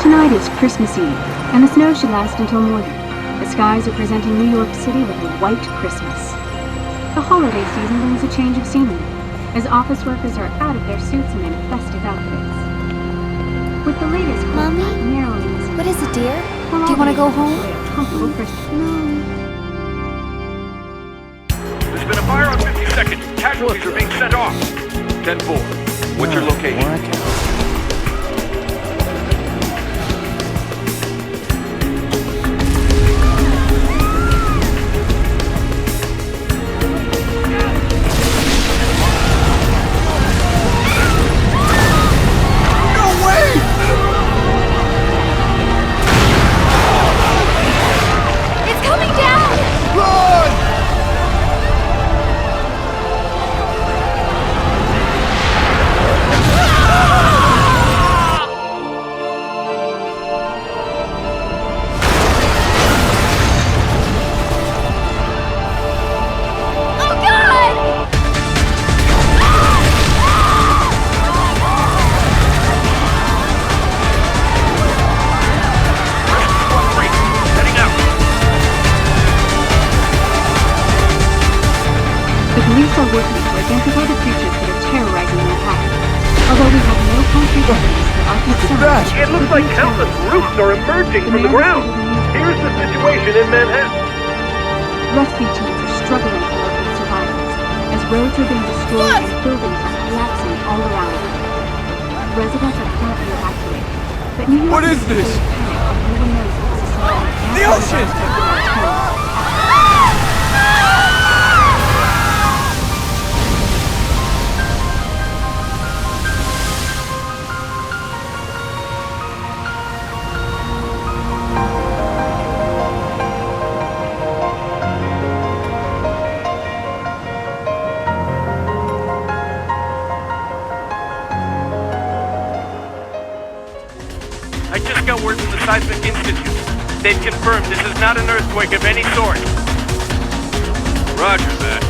Tonight is Christmas Eve, and the snow should last until morning. The skies are presenting New York City with a white Christmas. The holiday season brings a change of scenery, as office workers are out of their suits and in festive outfits. With the latest Mommy? Maryland, What is it, dear? Do you want to go home? Comfortable Christmas. There's been a fire on 52nd. Casualties are being sent off. 10-4. What's your location? Police are working to identify the creatures that are terrorizing Manhattan. Although we have no concrete evidence, there are concerns. It looks like countless roofs are emerging from the ground. Here's the situation in Manhattan. Rescue teams are struggling to locate survivors, as roads are being destroyed and buildings are collapsing all around. Residents are currently evacuated, but New York What is this? panic, and no one knows if this is something The ocean! I just got word from the Seismic Institute. They've confirmed this is not an earthquake of any sort. Roger that.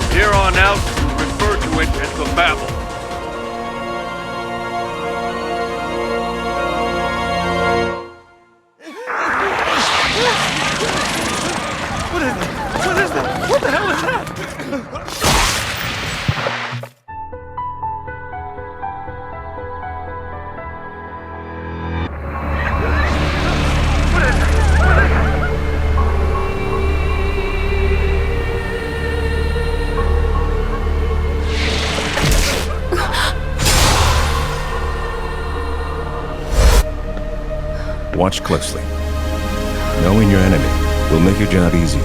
From here on out, we'll refer to it as the Babel. What is it? What is it? What the hell is that? Watch closely. Knowing your enemy will make your job easier.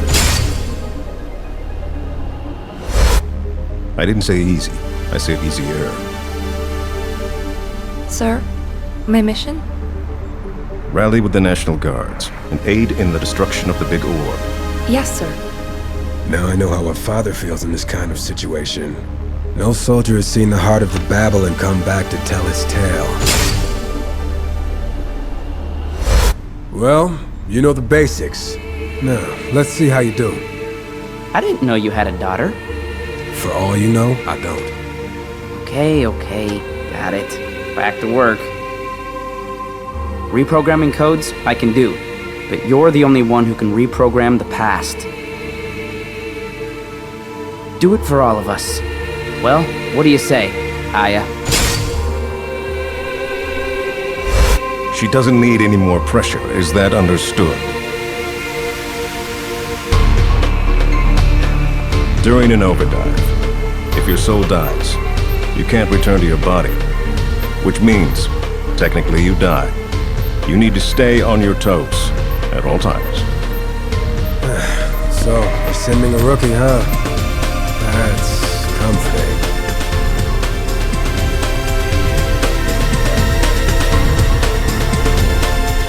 I didn't say easy. I said easier. Sir, my mission? Rally with the National Guards and aid in the destruction of the big orb. Yes, sir. Now I know how a father feels in this kind of situation. No soldier has seen the heart of the Babel and come back to tell his tale. Well, you know the basics. Now, let's see how you do. I didn't know you had a daughter. For all you know, I don't. Okay, got it. Back to work. Reprogramming codes, I can do. But you're the only one who can reprogram the past. Do it for all of us. Well, what do you say, Aya? She doesn't need any more pressure. Is that understood? During an overdive, if your soul dies, you can't return to your body. Which means, technically you die. You need to stay on your toes at all times. So, you're sending a rookie, huh? That's comforting.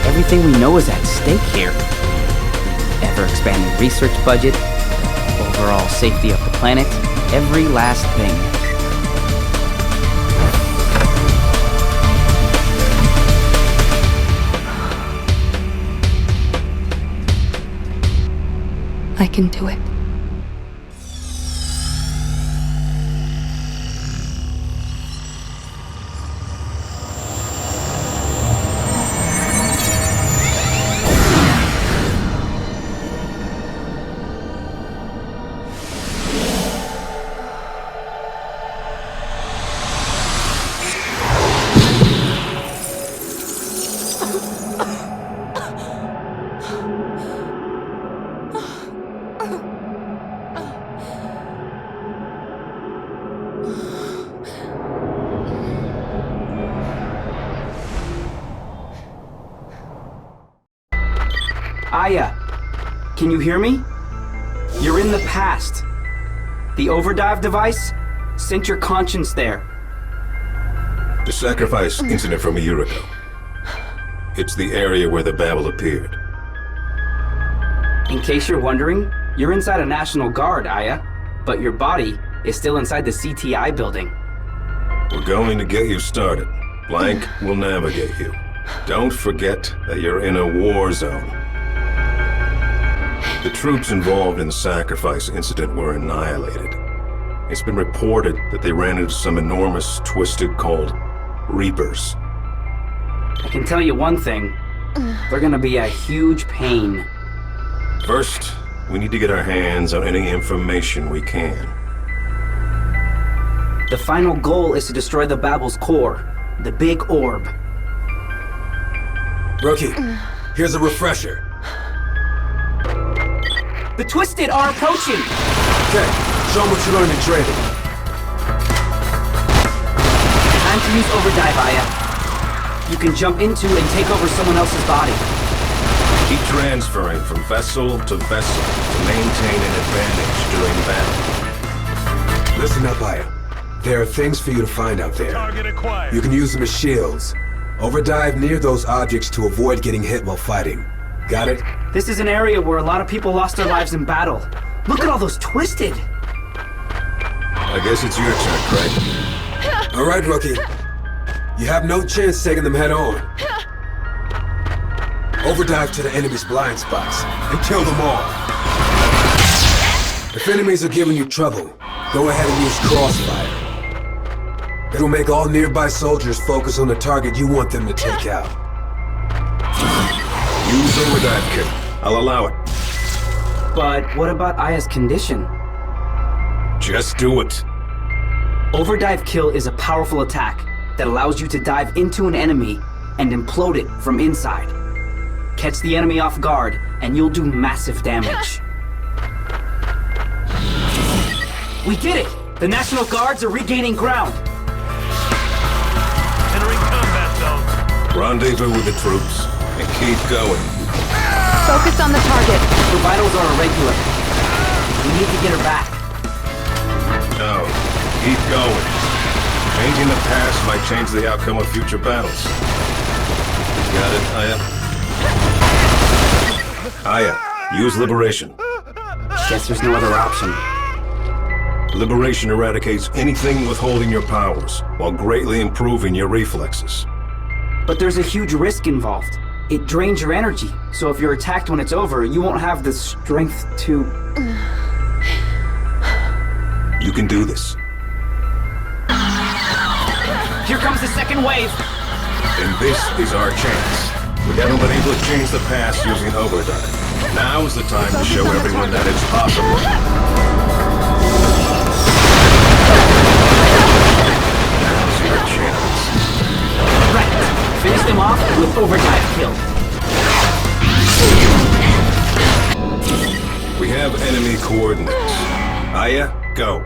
Everything we know is at stake here. Ever-expanding research budget, overall safety of the planet, every last thing. I can do it. Aya, can you hear me? You're in the past. The Overdive device sent your conscience there. The sacrifice incident from a year ago. It's the area where the Babel appeared. In case you're wondering, you're inside a National Guard, Aya, but your body is still inside the CTI building. We're going to get you started. Blank will navigate you. Don't forget that you're in a war zone. The troops involved in the sacrifice incident were annihilated. It's been reported that they ran into some enormous twisted called Reapers. I can tell you one thing. They're gonna be a huge pain. First, we need to get our hands on any information we can. The final goal is to destroy the Babel's core, the big orb. Rookie, here's a refresher. The Twisted are approaching! Okay, show them what you learned in training. Time to use Overdive, Aya. You can jump into and take over someone else's body. Keep transferring from vessel to vessel to maintain an advantage during battle. Listen up, Aya. There are things for you to find out there. Target acquired. You can use them as shields. Overdive near those objects to avoid getting hit while fighting. Got it? This is an area where a lot of people lost their lives in battle. Look at all those Twisted! I guess it's your turn, Craig. All right, Rookie. You have no chance taking them head on. Overdive to the enemy's blind spots and kill them all. If enemies are giving you trouble, go ahead and use crossfire. It'll make all nearby soldiers focus on the target you want them to take out. Use Overdive, kid. I'll allow it. But what about Aya's condition? Just do it. Overdive Kill is a powerful attack that allows you to dive into an enemy and implode it from inside. Catch the enemy off guard, and you'll do massive damage. We did it! The National Guards are regaining ground! Entering combat zone. Rendezvous with the troops and keep going. Focus on the target. Her vitals are irregular. We need to get her back. No, keep going. Changing the past might change the outcome of future battles. Got it, Aya? Aya, use Liberation. Guess there's no other option. Liberation eradicates anything withholding your powers, while greatly improving your reflexes. But there's a huge risk involved. It drains your energy, so if you're attacked when it's over, you won't have the strength to... You can do this. Here comes the second wave! And this is our chance. We haven't been able to change the past using Overdive. Now is the time to show everyone that it's possible. Now's your chance. Right, finish them off with Overdive Kill. We have enemy coordinates. Aya, go.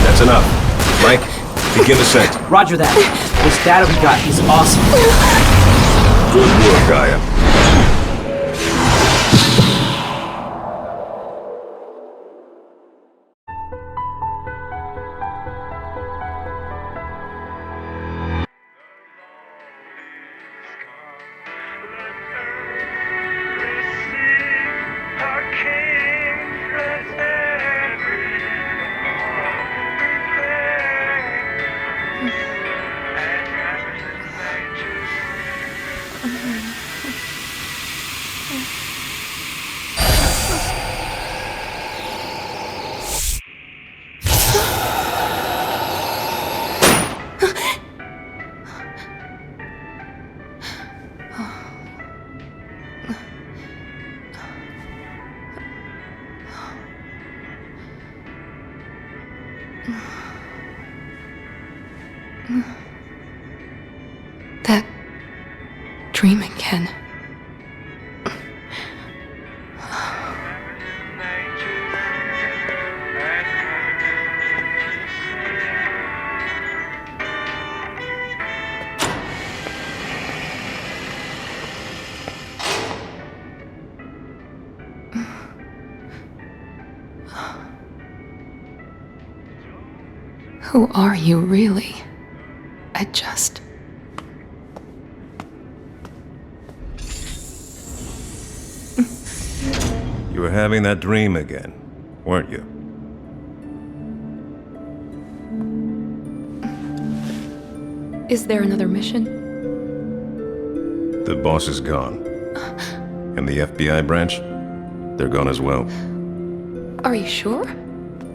That's enough. Mike, begin ascent. Roger that. This data we got is awesome. Good work, Aya. That dream again. Who are you, really? I just... You were having that dream again, weren't you? Is there another mission? The boss is gone. And the FBI branch? They're gone as well. Are you sure?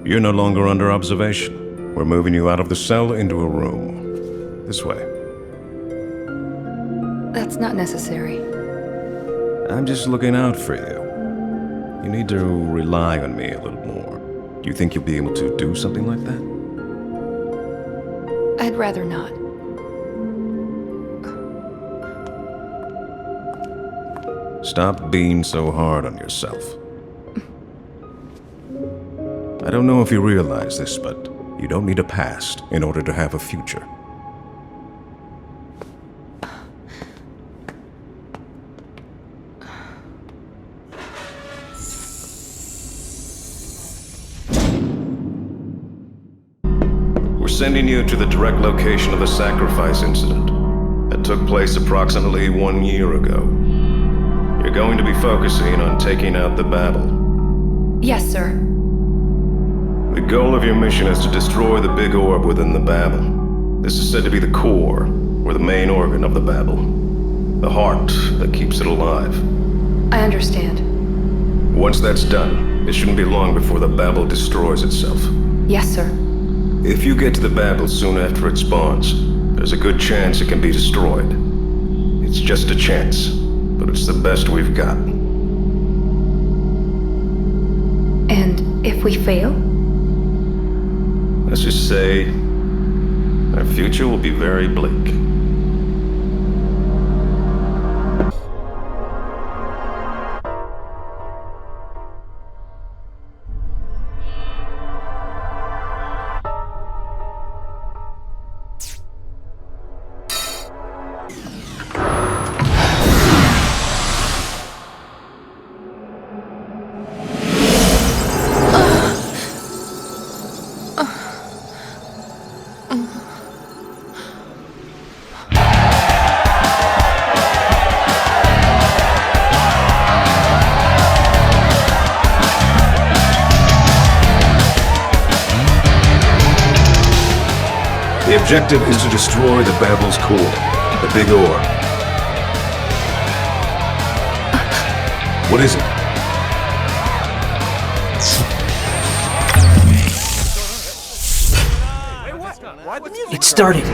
You're no longer under observation. We're moving you out of the cell into a room. This way. That's not necessary. I'm just looking out for you. You need to rely on me a little more. Do you think you'll be able to do something like that? I'd rather not. Stop being so hard on yourself. I don't know if you realize this, but you don't need a past in order to have a future. We're sending you to the direct location of the sacrifice incident that took place approximately 1 year ago. You're going to be focusing on taking out the Babel. Yes, sir. The goal of your mission is to destroy the big orb within the Babel. This is said to be the core, or the main organ of the Babel. The heart that keeps it alive. I understand. Once that's done, it shouldn't be long before the Babel destroys itself. Yes, sir. If you get to the Babel soon after it spawns, there's a good chance it can be destroyed. It's just a chance, but it's the best we've got. And if we fail? Let's just say, our future will be very bleak. The objective is to destroy the Babel's core, the big orb. What is it? It started.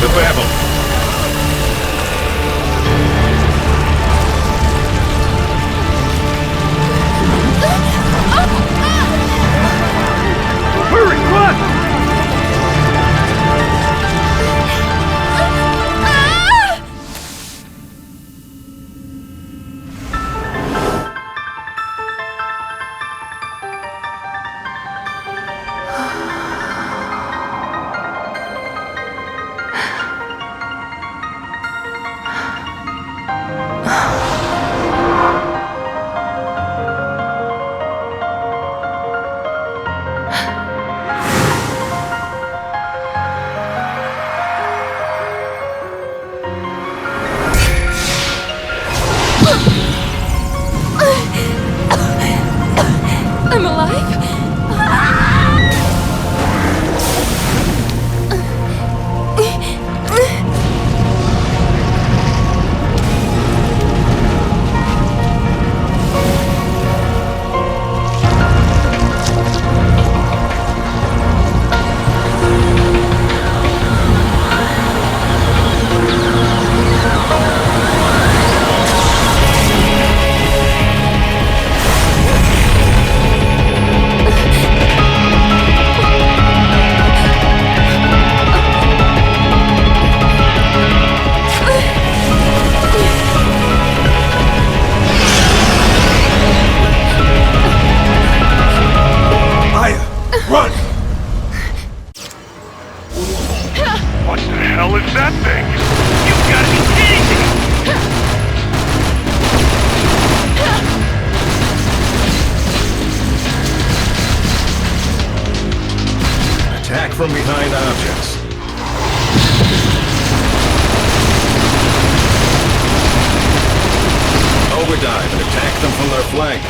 The Babel. Hurry, run! What the hell is that thing? You've got to be kidding me! Attack from behind objects. Overdive and attack them from their flank.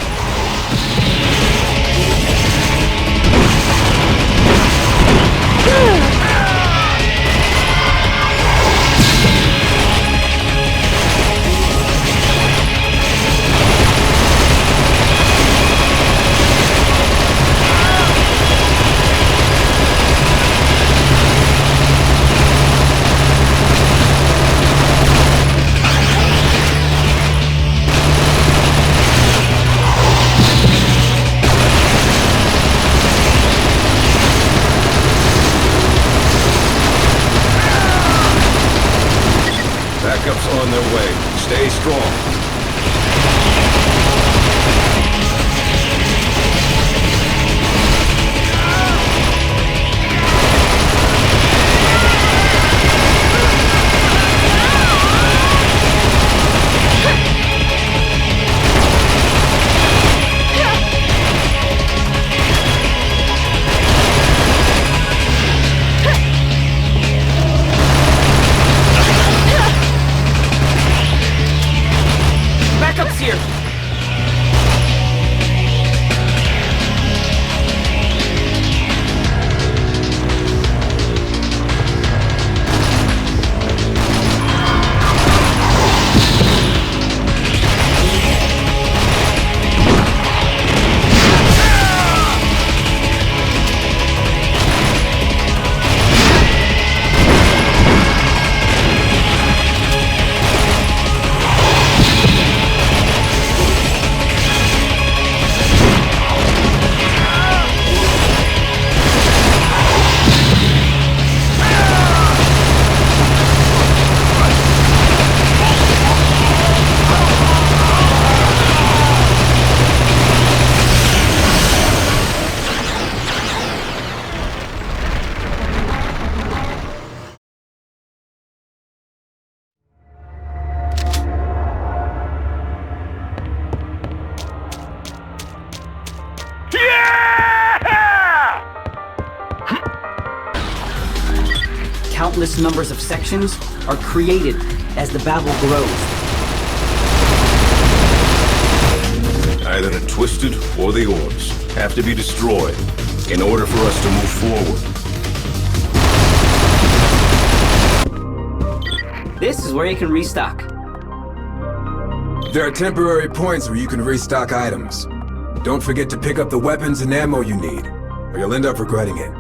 Backups on their way. Stay strong. Backup's here! Countless numbers of sections are created as the battle grows. Either the Twisted or the Orbs have to be destroyed in order for us to move forward. This is where you can restock. There are temporary points where you can restock items. Don't forget to pick up the weapons and ammo you need, or you'll end up regretting it.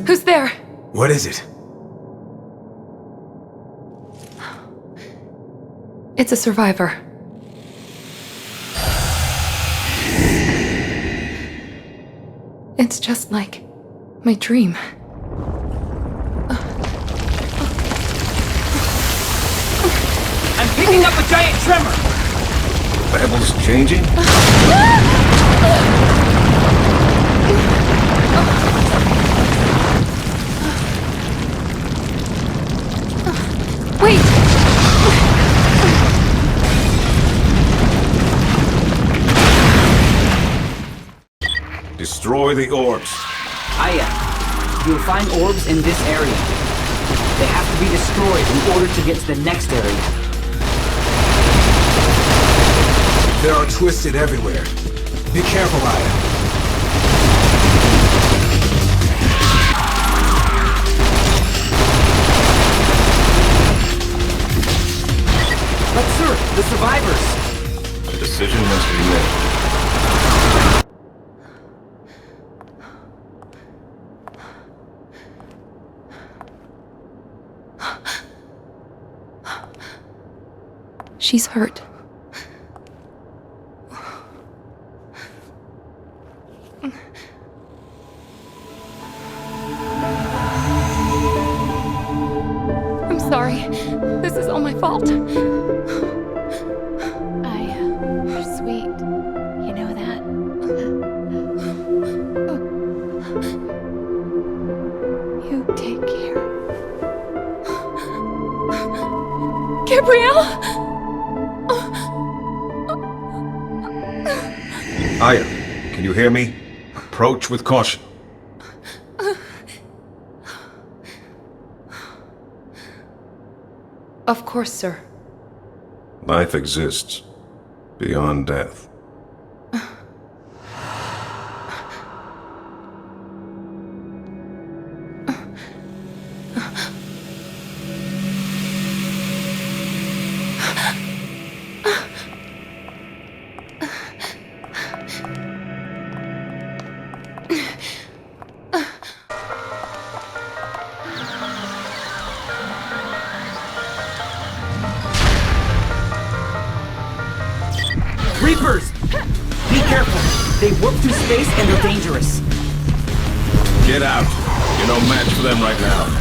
Who's there? What is it? It's a survivor. It's just like my dream. I'm picking up a giant tremor! Babel's changing? Wait! Destroy the orbs. Aya, you'll find orbs in this area. They have to be destroyed in order to get to the next area. There are Twisted everywhere. Be careful, Aya. the survivors! The decision must be made. She's hurt. I'm sorry. This is all my fault. You're sweet. You know that? You take care. Gabrielle? Aya, can you hear me? Approach with caution. Of course, sir. Life exists beyond death. Reapers! Be careful! They warp through space and they're dangerous. Get out. You're no match for them right now.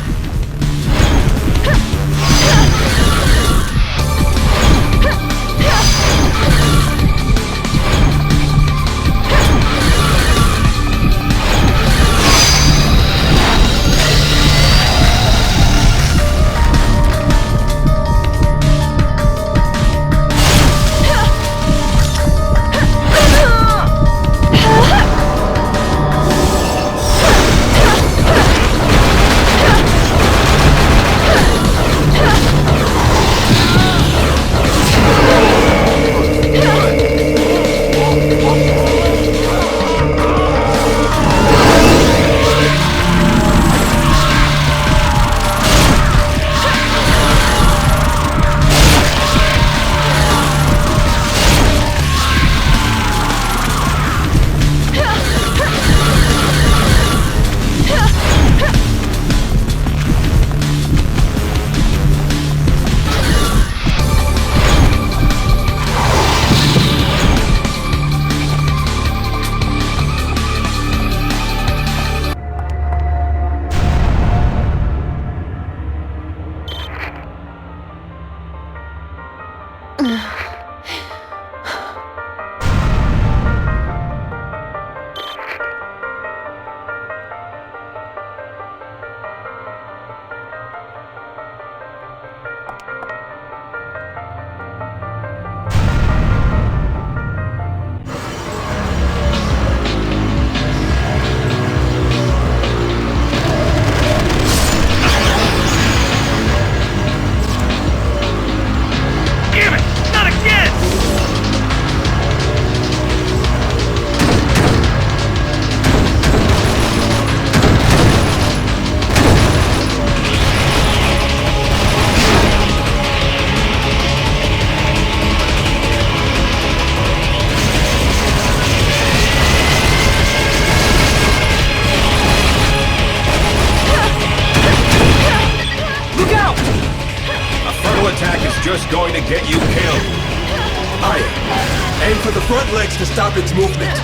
Just going to get you killed. Aya, aim for the front legs to stop its movement.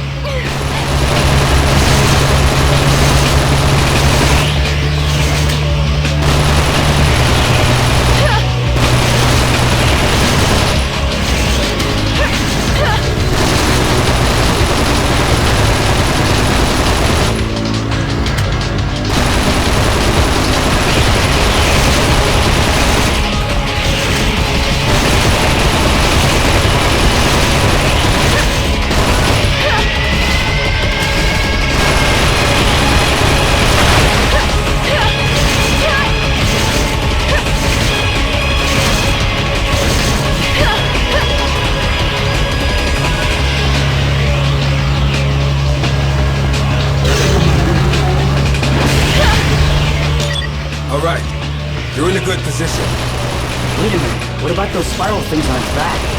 All right, you're in a good position. Wait a minute. What about those spiral things on its back?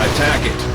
Attack it.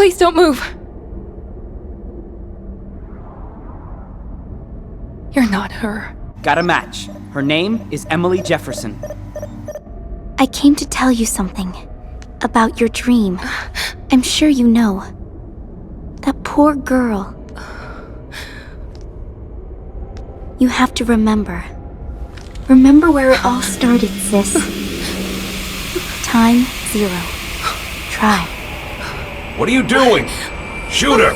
Please don't move. You're not her. Got a match. Her name is Emily Jefferson. I came to tell you something. About your dream. I'm sure you know. That poor girl. You have to remember. Remember where it all started, sis. Time 0. Try. What are you doing? Shoot her!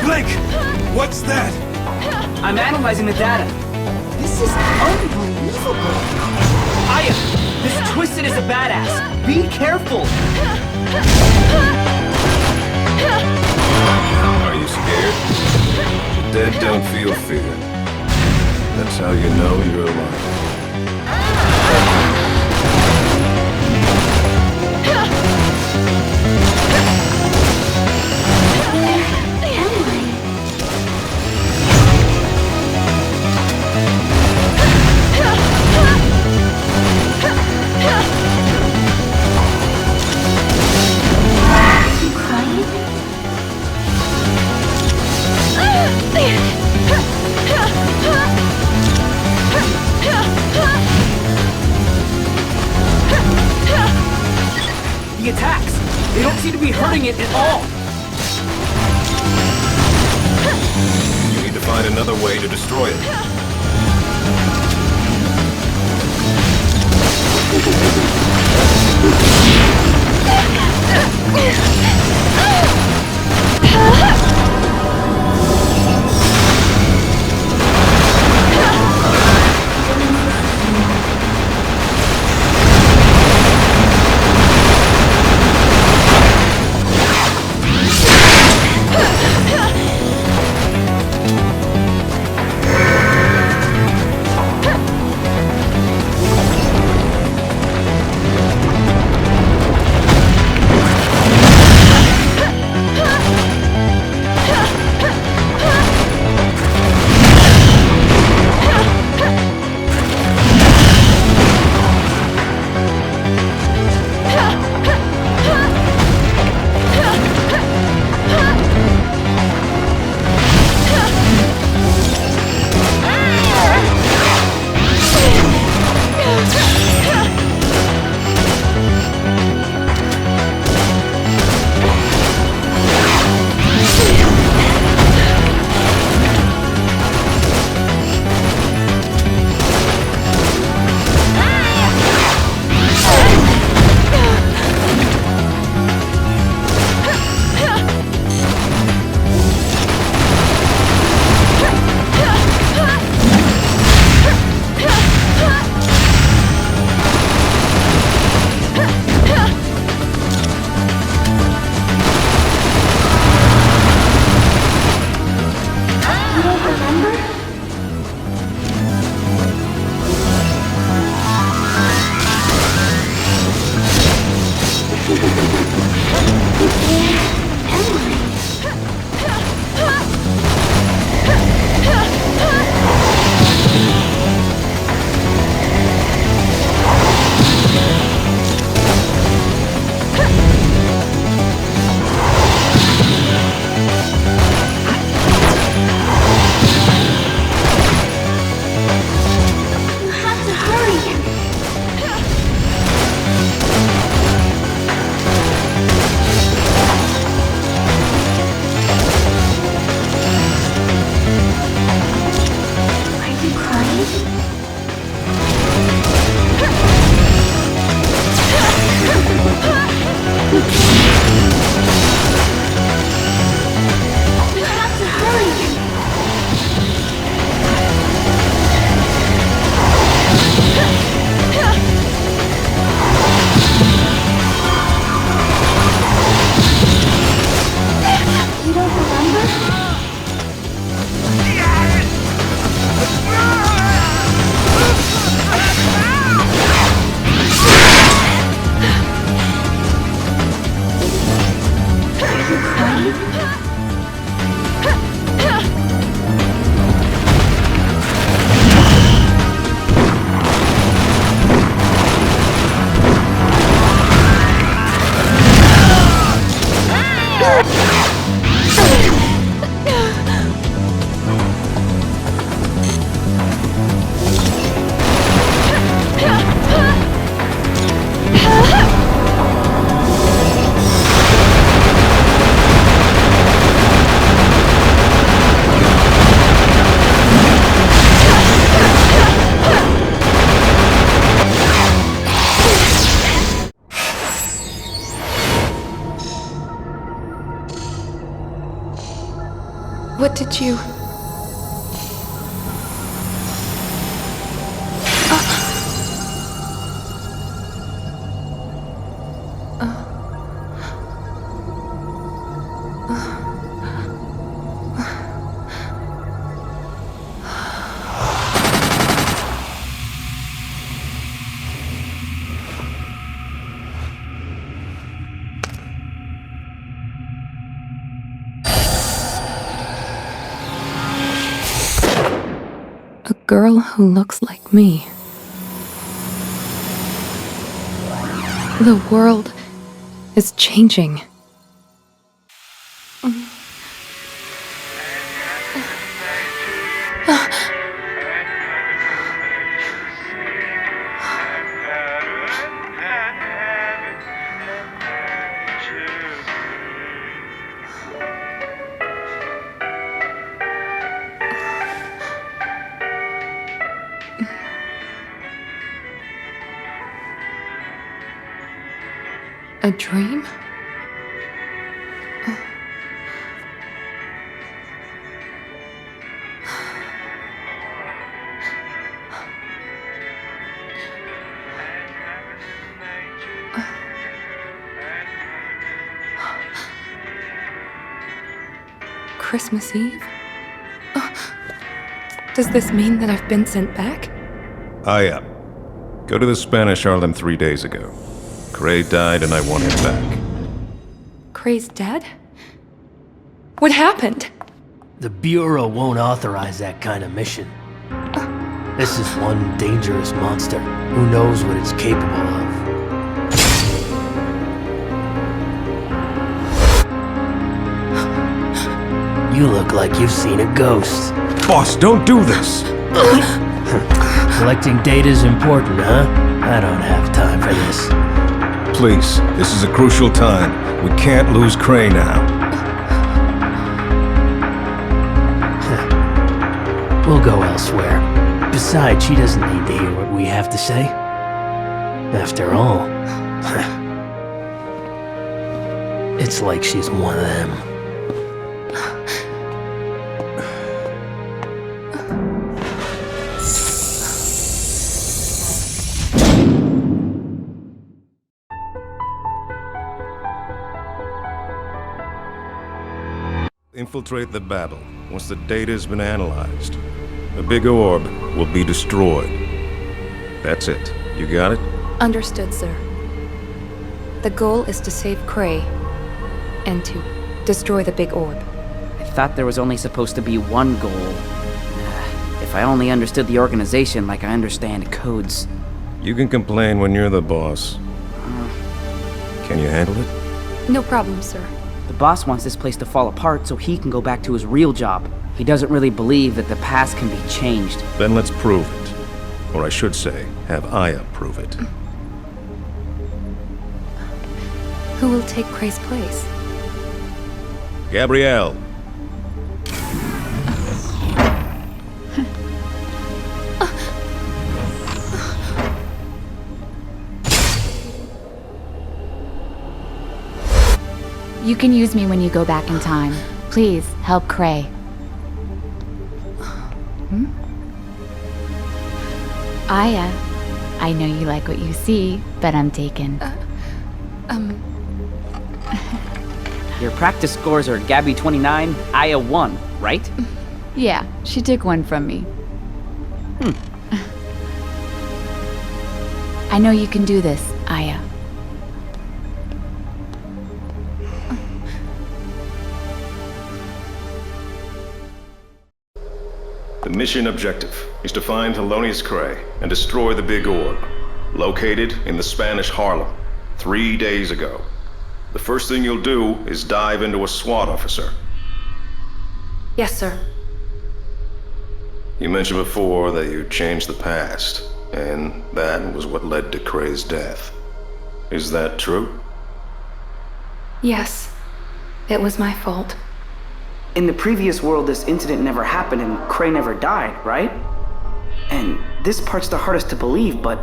Blake! What's that? I'm analyzing the data. This is unbelievable. Aya, this Twisted is a badass. Be careful. Are you scared? The dead don't feel fear. That's how you know you're alive. The attacks! They don't seem to be hurting it at all! You need to find another way to destroy it. What did you... A girl who looks like me. The world is changing. A dream? Christmas Eve? Does this mean that I've been sent back? Aya, go to the Spanish Harlem 3 days ago. Gray died and I want him back. Gray's dead? What happened? The Bureau won't authorize that kind of mission. This is one dangerous monster. Who knows what it's capable of? You look like you've seen a ghost. Boss, don't do this! Collecting data's important, huh? I don't have time for this. Please, this is a crucial time. We can't lose Cray now. We'll go elsewhere. Besides, she doesn't need to hear what we have to say. After all, it's like she's one of them. Infiltrate the battle once the data's been analyzed. The big orb will be destroyed. That's it. You got it? Understood, sir. The goal is to save Cray and to destroy the big orb. I thought there was only supposed to be one goal. If I only understood the organization like I understand codes. You can complain when you're the boss. Can you handle it? No problem, sir. The boss wants this place to fall apart so he can go back to his real job. He doesn't really believe that the past can be changed. Then let's prove it. Or I should say, have Aya prove it. Who will take Cray's place? Gabrielle. You can use me when you go back in time. Please, help Cray. Aya, I know you like what you see, but I'm taken. Your practice scores are Gabby 29, Aya 1, right? Yeah, she took one from me. I know you can do this, Aya. The mission objective is to find Thelonious Cray and destroy the big orb, located in the Spanish Harlem, 3 days ago. The first thing you'll do is dive into a SWAT officer. Yes, sir. You mentioned before that you changed the past, and that was what led to Cray's death. Is that true? Yes. It was my fault. In the previous world, this incident never happened and Cray never died, right? And this part's the hardest to believe, but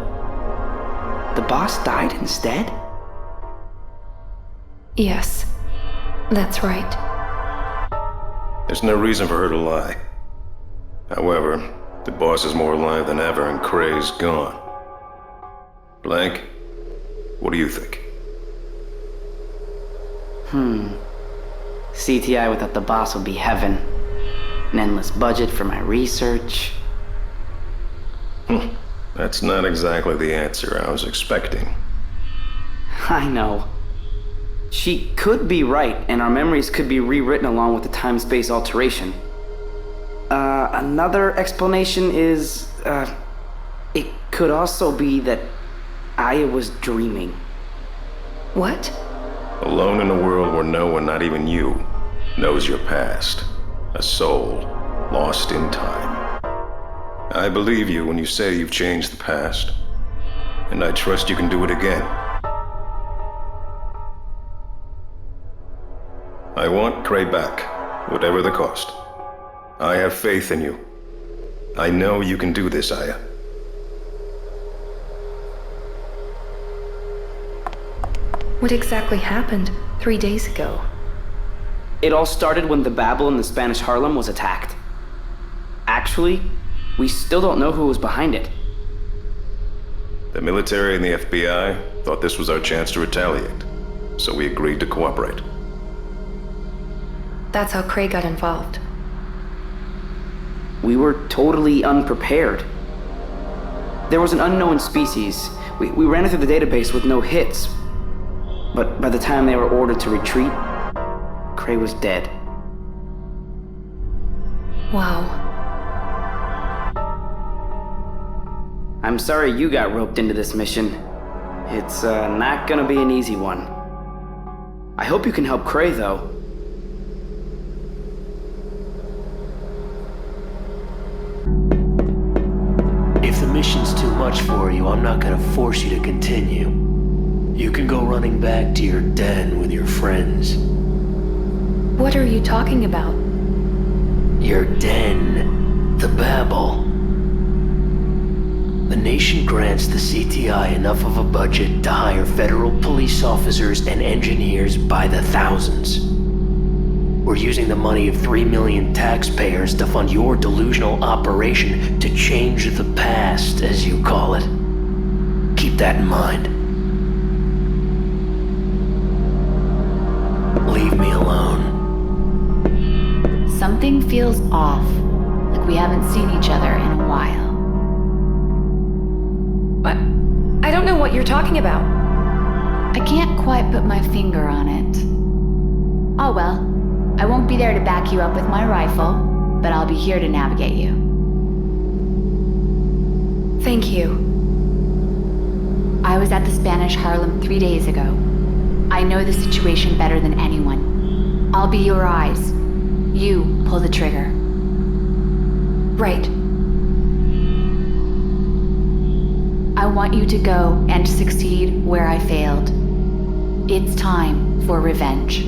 the boss died instead? Yes. That's right. There's no reason for her to lie. However, the boss is more alive than ever and Cray's gone. Blank, what do you think? CTI without the boss would be heaven. An endless budget for my research. That's not exactly the answer I was expecting. I know. She could be right, and our memories could be rewritten along with the time-space alteration. Another explanation is, it could also be that Aya was dreaming. What? Alone in a world where no one, not even you, knows your past. A soul lost in time. I believe you when you say you've changed the past. And I trust you can do it again. I want Cray back, whatever the cost. I have faith in you. I know you can do this, Aya. What exactly happened 3 days ago? It all started when the Babel in the Spanish Harlem was attacked. Actually, we still don't know who was behind it. The military and the FBI thought this was our chance to retaliate, so we agreed to cooperate. That's how Cray got involved. We were totally unprepared. There was an unknown species. We ran it through the database with no hits. But by the time they were ordered to retreat, Cray was dead. Wow. I'm sorry you got roped into this mission. It's not gonna be an easy one. I hope you can help Cray, though. If the mission's too much for you, I'm not gonna force you to continue. You can go running back to your den with your friends. What are you talking about? Your den. The Babel. The nation grants the CTI enough of a budget to hire federal police officers and engineers by the thousands. We're using the money of 3 million taxpayers to fund your delusional operation to change the past, as you call it. Keep that in mind. Leave me alone. Something feels off, like we haven't seen each other in a while. What? I don't know what you're talking about. I can't quite put my finger on it. Oh well, I won't be there to back you up with my rifle, but I'll be here to navigate you. Thank you. I was at the Spanish Harlem 3 days ago. I know the situation better than anyone. I'll be your eyes. You pull the trigger. Right. I want you to go and succeed where I failed. It's time for revenge.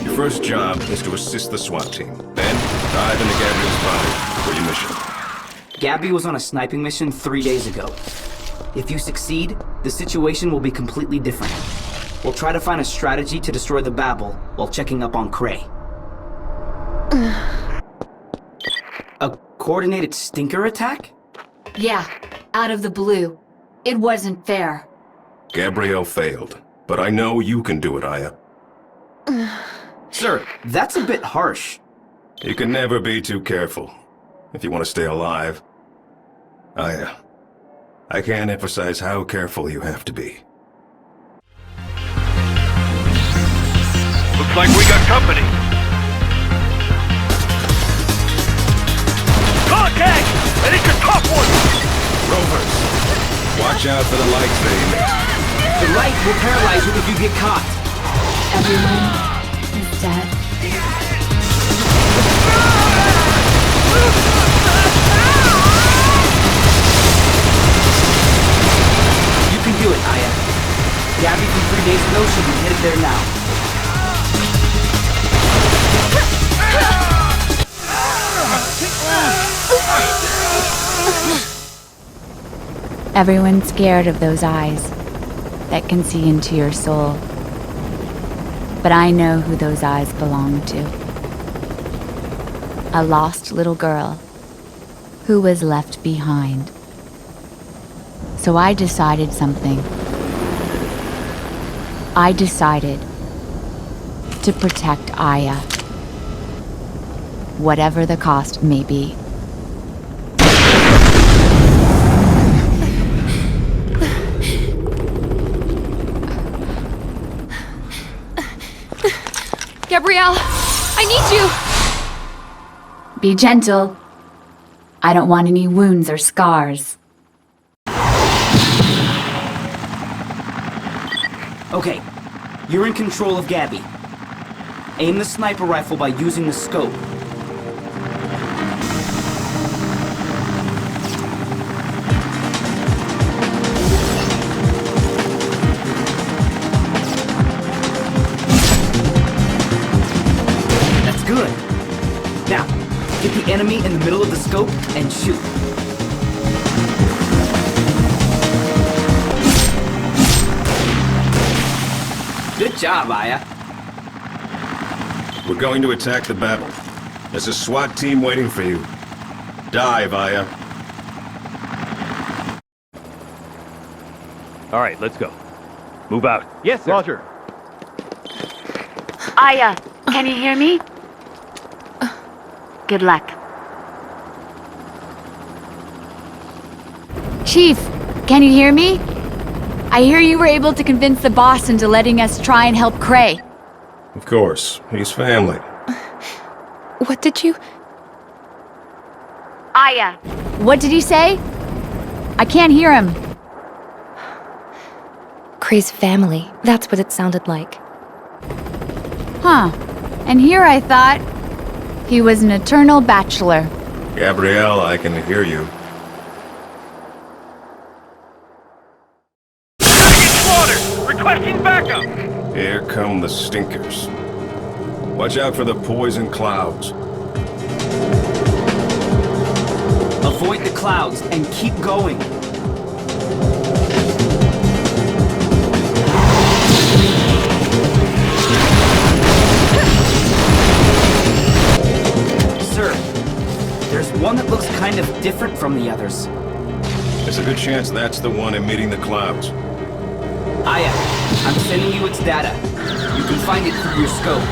Your first job is to assist the SWAT team. Then, dive into Gabriel's body for your mission. Gabby was on a sniping mission 3 days ago. If you succeed, the situation will be completely different. We'll try to find a strategy to destroy the Babel while checking up on Cray. A coordinated stinker attack? Yeah, out of the blue. It wasn't fair. Gabrielle failed, but I know you can do it, Aya. Sir, that's a bit harsh. You can never be too careful if you want to stay alive. Aya, I can't emphasize how careful you have to be. Looks like we got company. Contact! I think the top one! Rovers, watch out for the lights they emit. The light will paralyze you if you get caught. Everyone is dead. You can do it, Aya. Gabby from 3 days ago should be headed there now. Everyone's scared of those eyes that can see into your soul. But I know who those eyes belong to. A lost little girl who was left behind. So I decided something. I decided to protect Aya, whatever the cost may be. Gabrielle, I need you! Be gentle. I don't want any wounds or scars. Okay, you're in control of Gabby. Aim the sniper rifle by using the scope. That's good. Now, get the enemy in the middle of the scope and shoot. Good job, Aya. We're going to attack the battle. There's a SWAT team waiting for you. Dive, Aya. All right, let's go. Move out. Yes, sir. Roger. Aya, can you hear me? Good luck. Chief, can you hear me? I hear you were able to convince the boss into letting us try and help Cray. Of course, he's family. What did you... Aya. What did he say? I can't hear him. Cray's family. That's what it sounded like. Huh. And here I thought he was an eternal bachelor. Gabrielle, I can hear you. Requesting backup! Here come the stinkers. Watch out for the poison clouds. Avoid the clouds and keep going. Sir, there's one that looks kind of different from the others. There's a good chance that's the one emitting the clouds. Aya, I'm sending you its data. You can find it through your scope.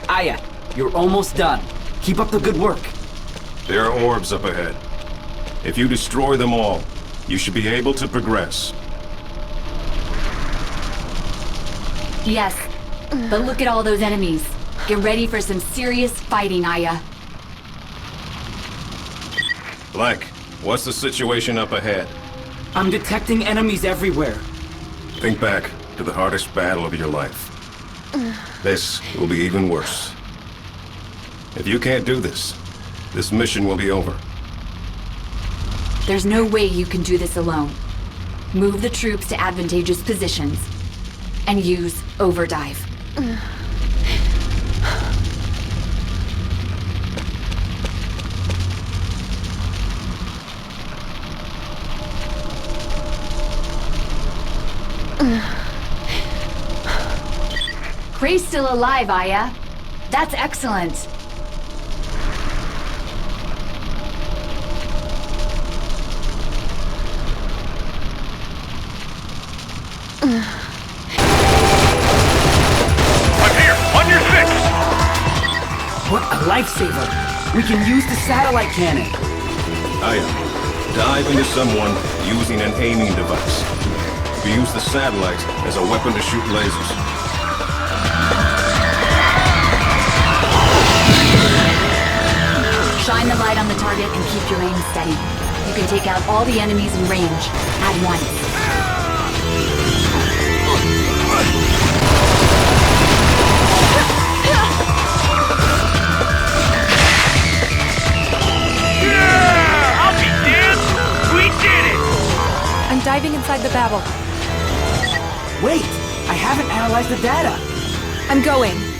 Aya, you're almost done. Keep up the good work. There are orbs up ahead. If you destroy them all, you should be able to progress. Yes, but look at all those enemies. Get ready for some serious fighting, Aya. Blank, what's the situation up ahead? I'm detecting enemies everywhere. Think back to the hardest battle of your life. This will be even worse. If you can't do this, this mission will be over. There's no way you can do this alone. Move the troops to advantageous positions. And use Overdive. Cray's still alive, Aya. That's excellent. What a lifesaver! We can use the satellite cannon! Aya, dive into someone using an aiming device. You use the satellite as a weapon to shoot lasers. Shine the light on the target and keep your aim steady. You can take out all the enemies in range at once. I'm diving inside inside the Babel. Wait! I haven't analyzed the data! I'm going.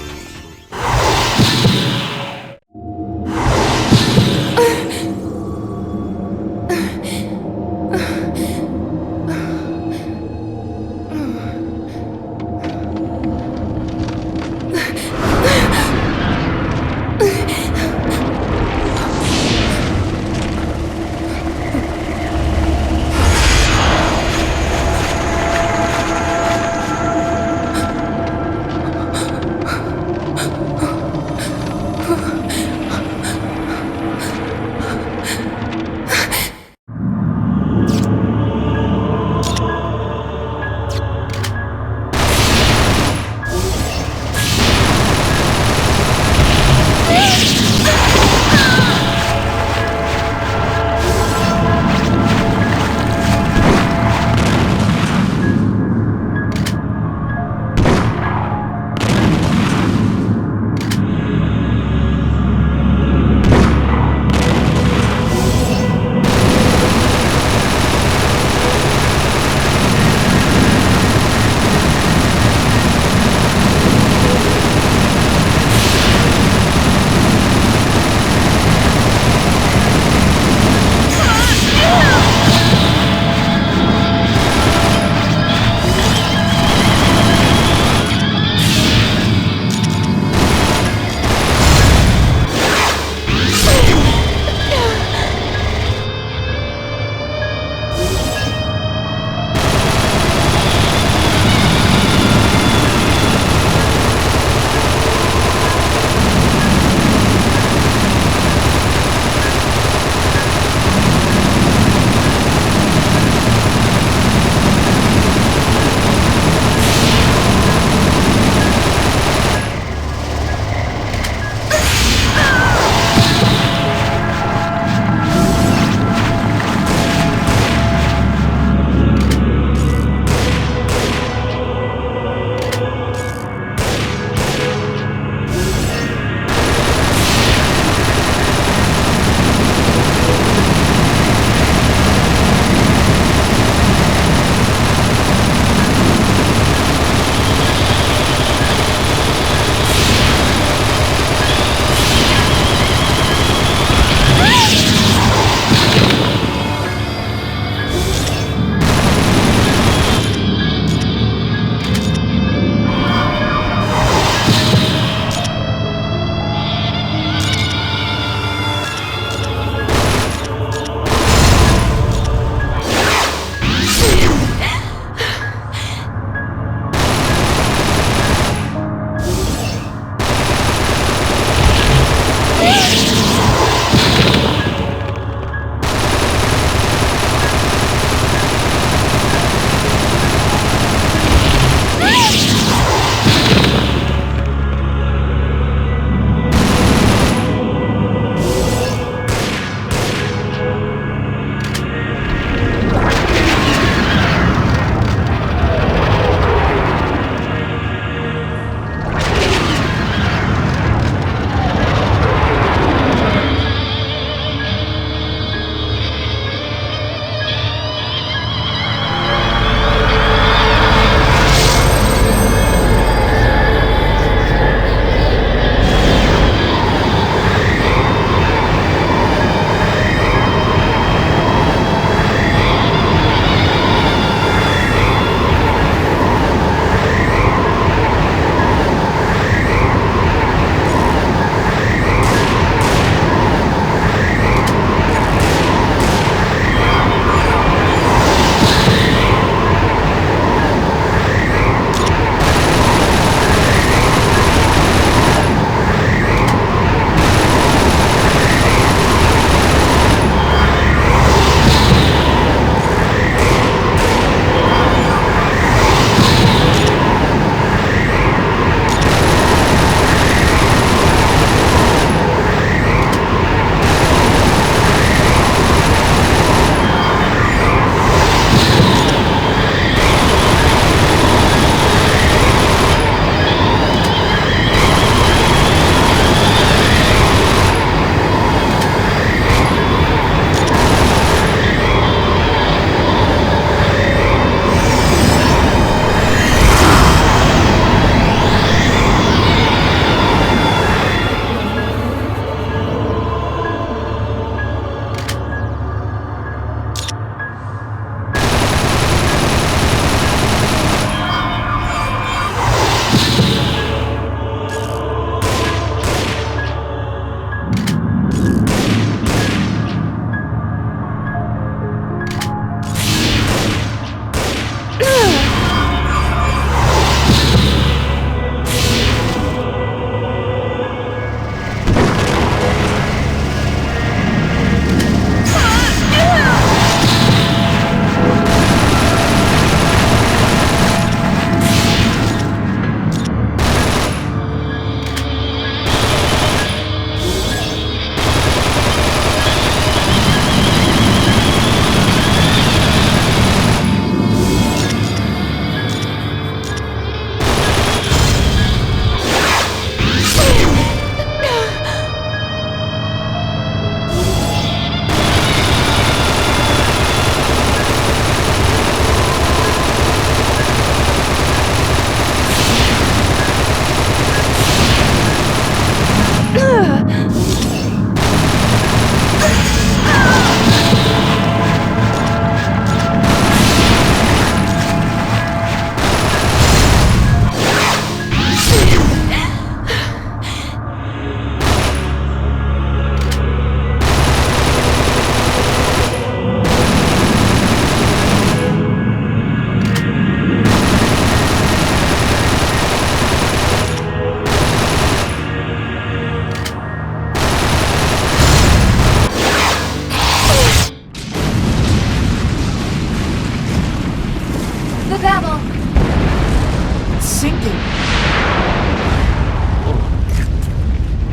It's sinking.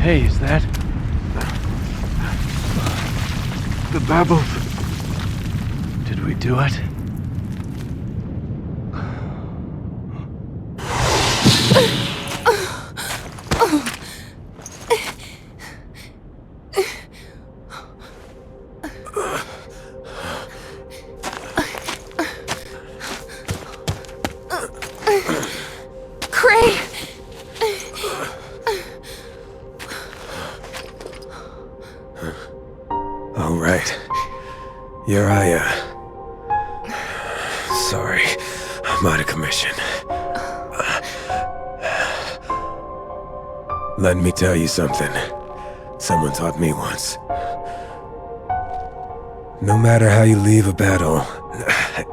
Hey, is that... the Babbles? Did we do it? All right. You're sorry. I'm out of commission. Let me tell you something. Someone taught me once. No matter how you leave a battle,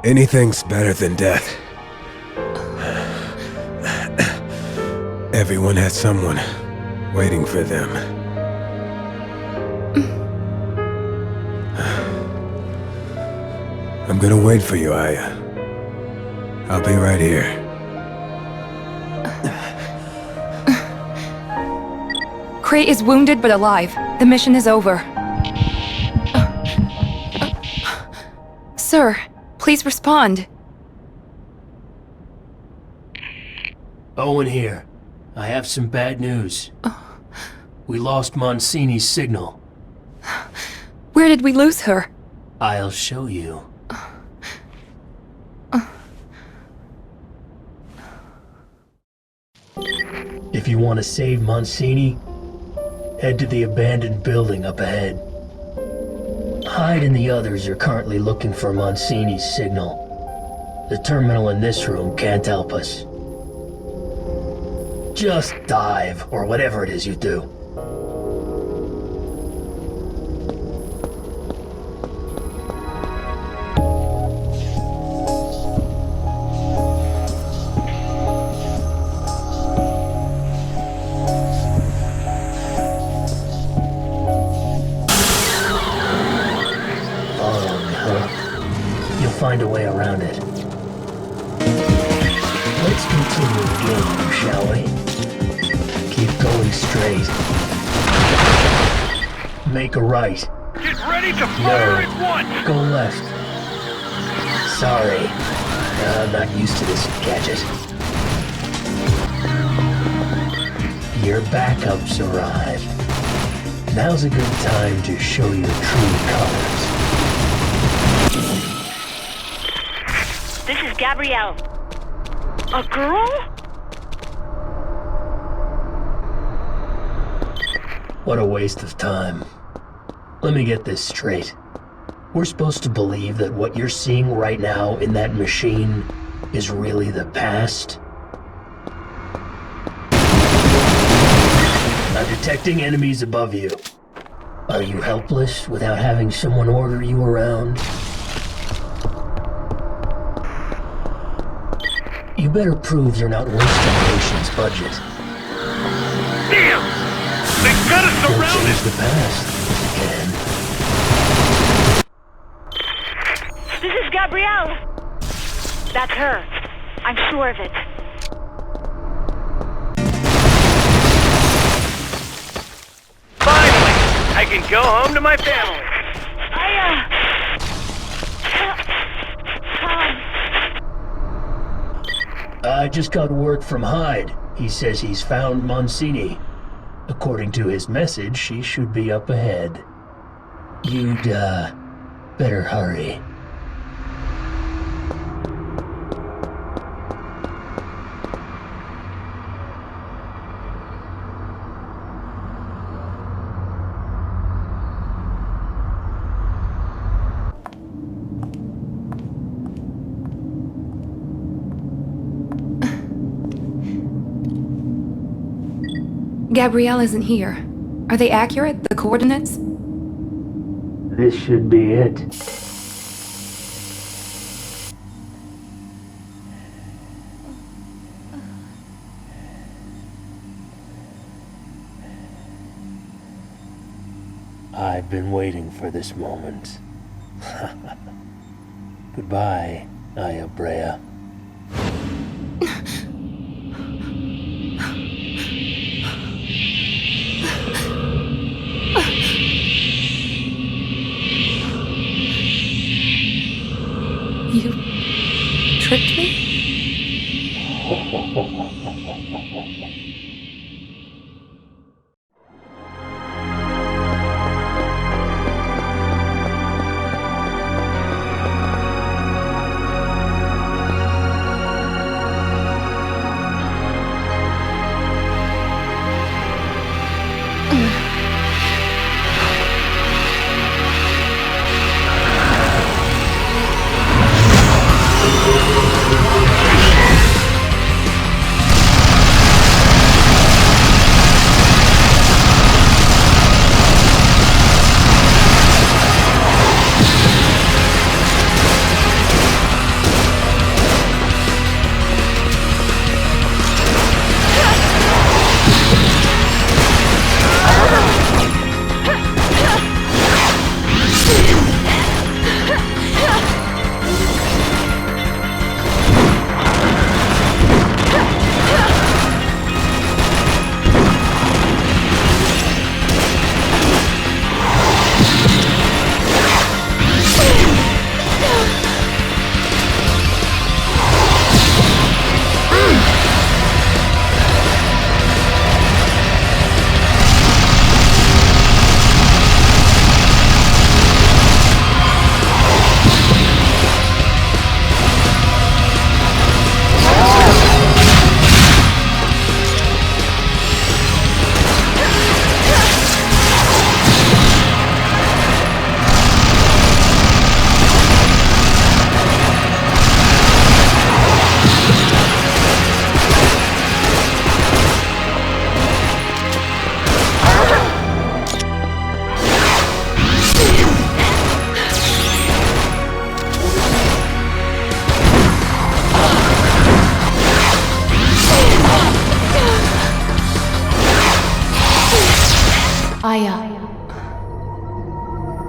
anything's better than death. Everyone has someone waiting for them. I'm gonna wait for you, Aya. I'll be right here. Cray is wounded but alive. The mission is over. Sir, please respond. Owen here. I have some bad news. We lost Monsini's signal. Where did we lose her? I'll show you. If you want to save Monsini, head to the abandoned building up ahead. Hyde and the others are currently looking for Monsini's signal. The terminal in this room can't help us. Just dive, or whatever it is you do. Find a way around it. Let's continue the game, shall we? Keep going straight. Make a right. Get ready to fire at once! Go left. Sorry. I'm not used to this gadget. Your backups arrived. Now's a good time to show your true colors. This is Gabrielle. A girl? What a waste of time. Let me get this straight. We're supposed to believe that what you're seeing right now in that machine is really the past? I'm detecting enemies above you. Are you helpless without having someone order you around? You better prove you're not wasting the nation's budget. Damn! They got us Don't surrounded! change the past if you can. This is Gabrielle. That's her. I'm sure of it. Finally! I can go home to my family! I just got word from Hyde. He says he's found Monsini. According to his message, she should be up ahead. You'd, better hurry. Gabrielle isn't here. Are they accurate, the coordinates? This should be it. I've been waiting for this moment. Goodbye, Aya Brea.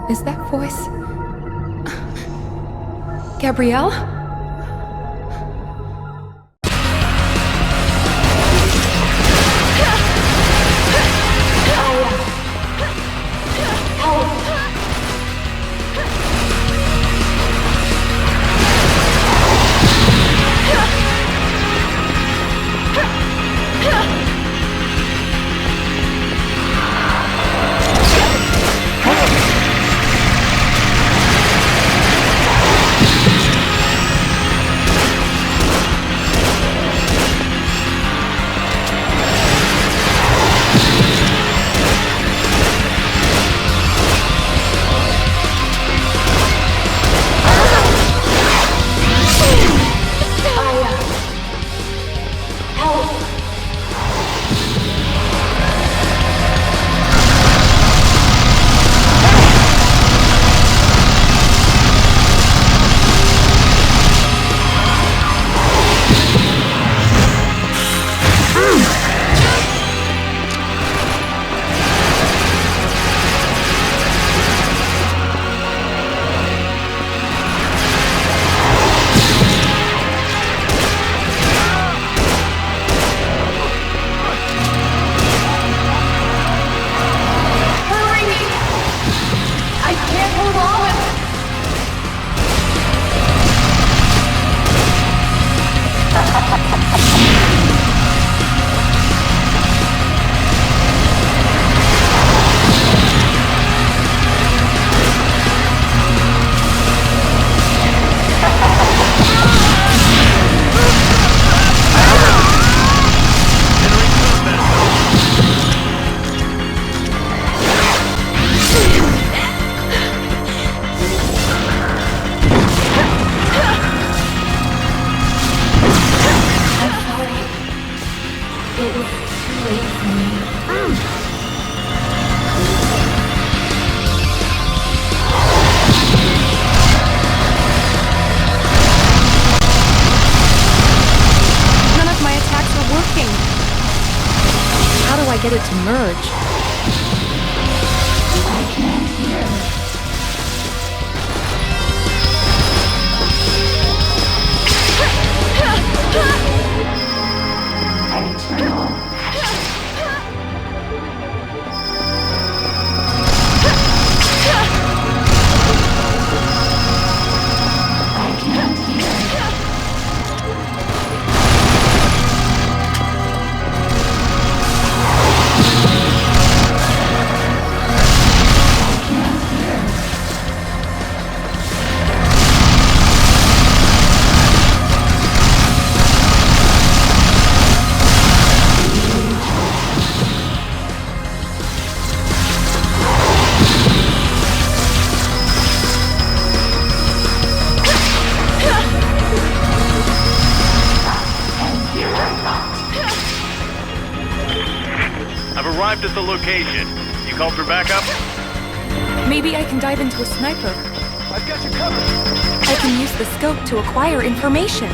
Is that voice Gabrielle? Get it to merge. I can't hear. External. I can't hear. arrived at the location. You called for backup? Maybe I can dive into a sniper. I've got you covered. I can use the scope to acquire information.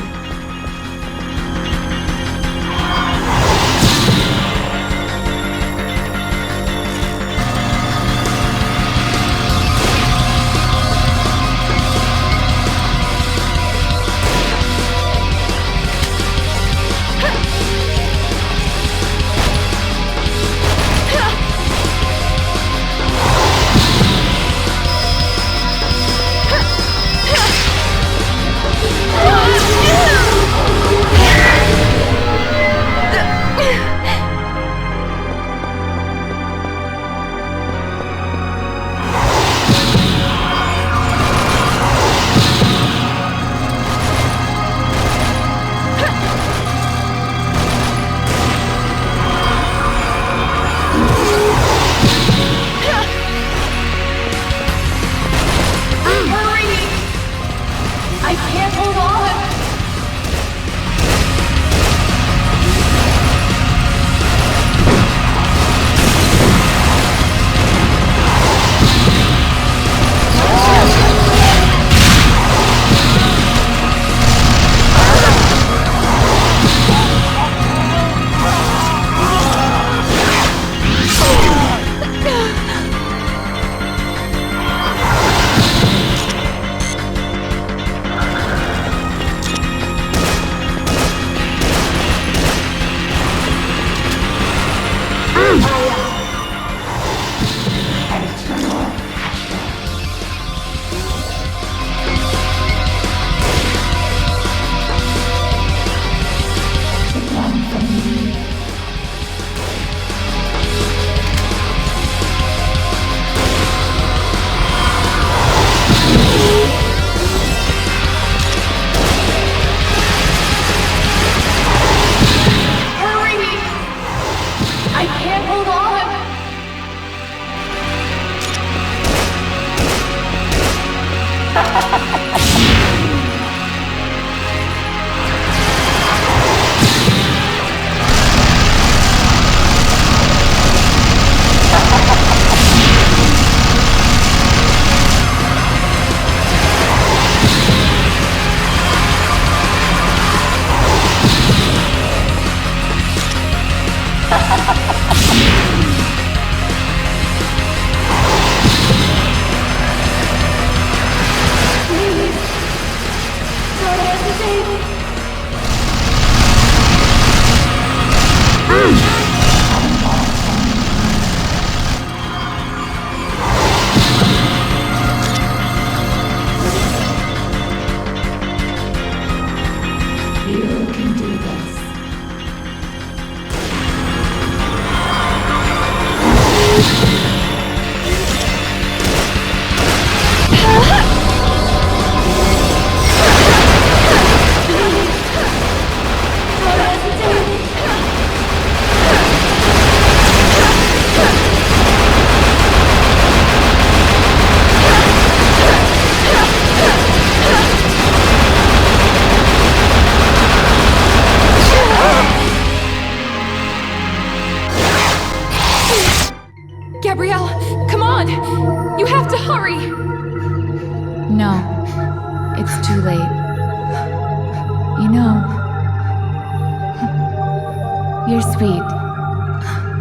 You're sweet.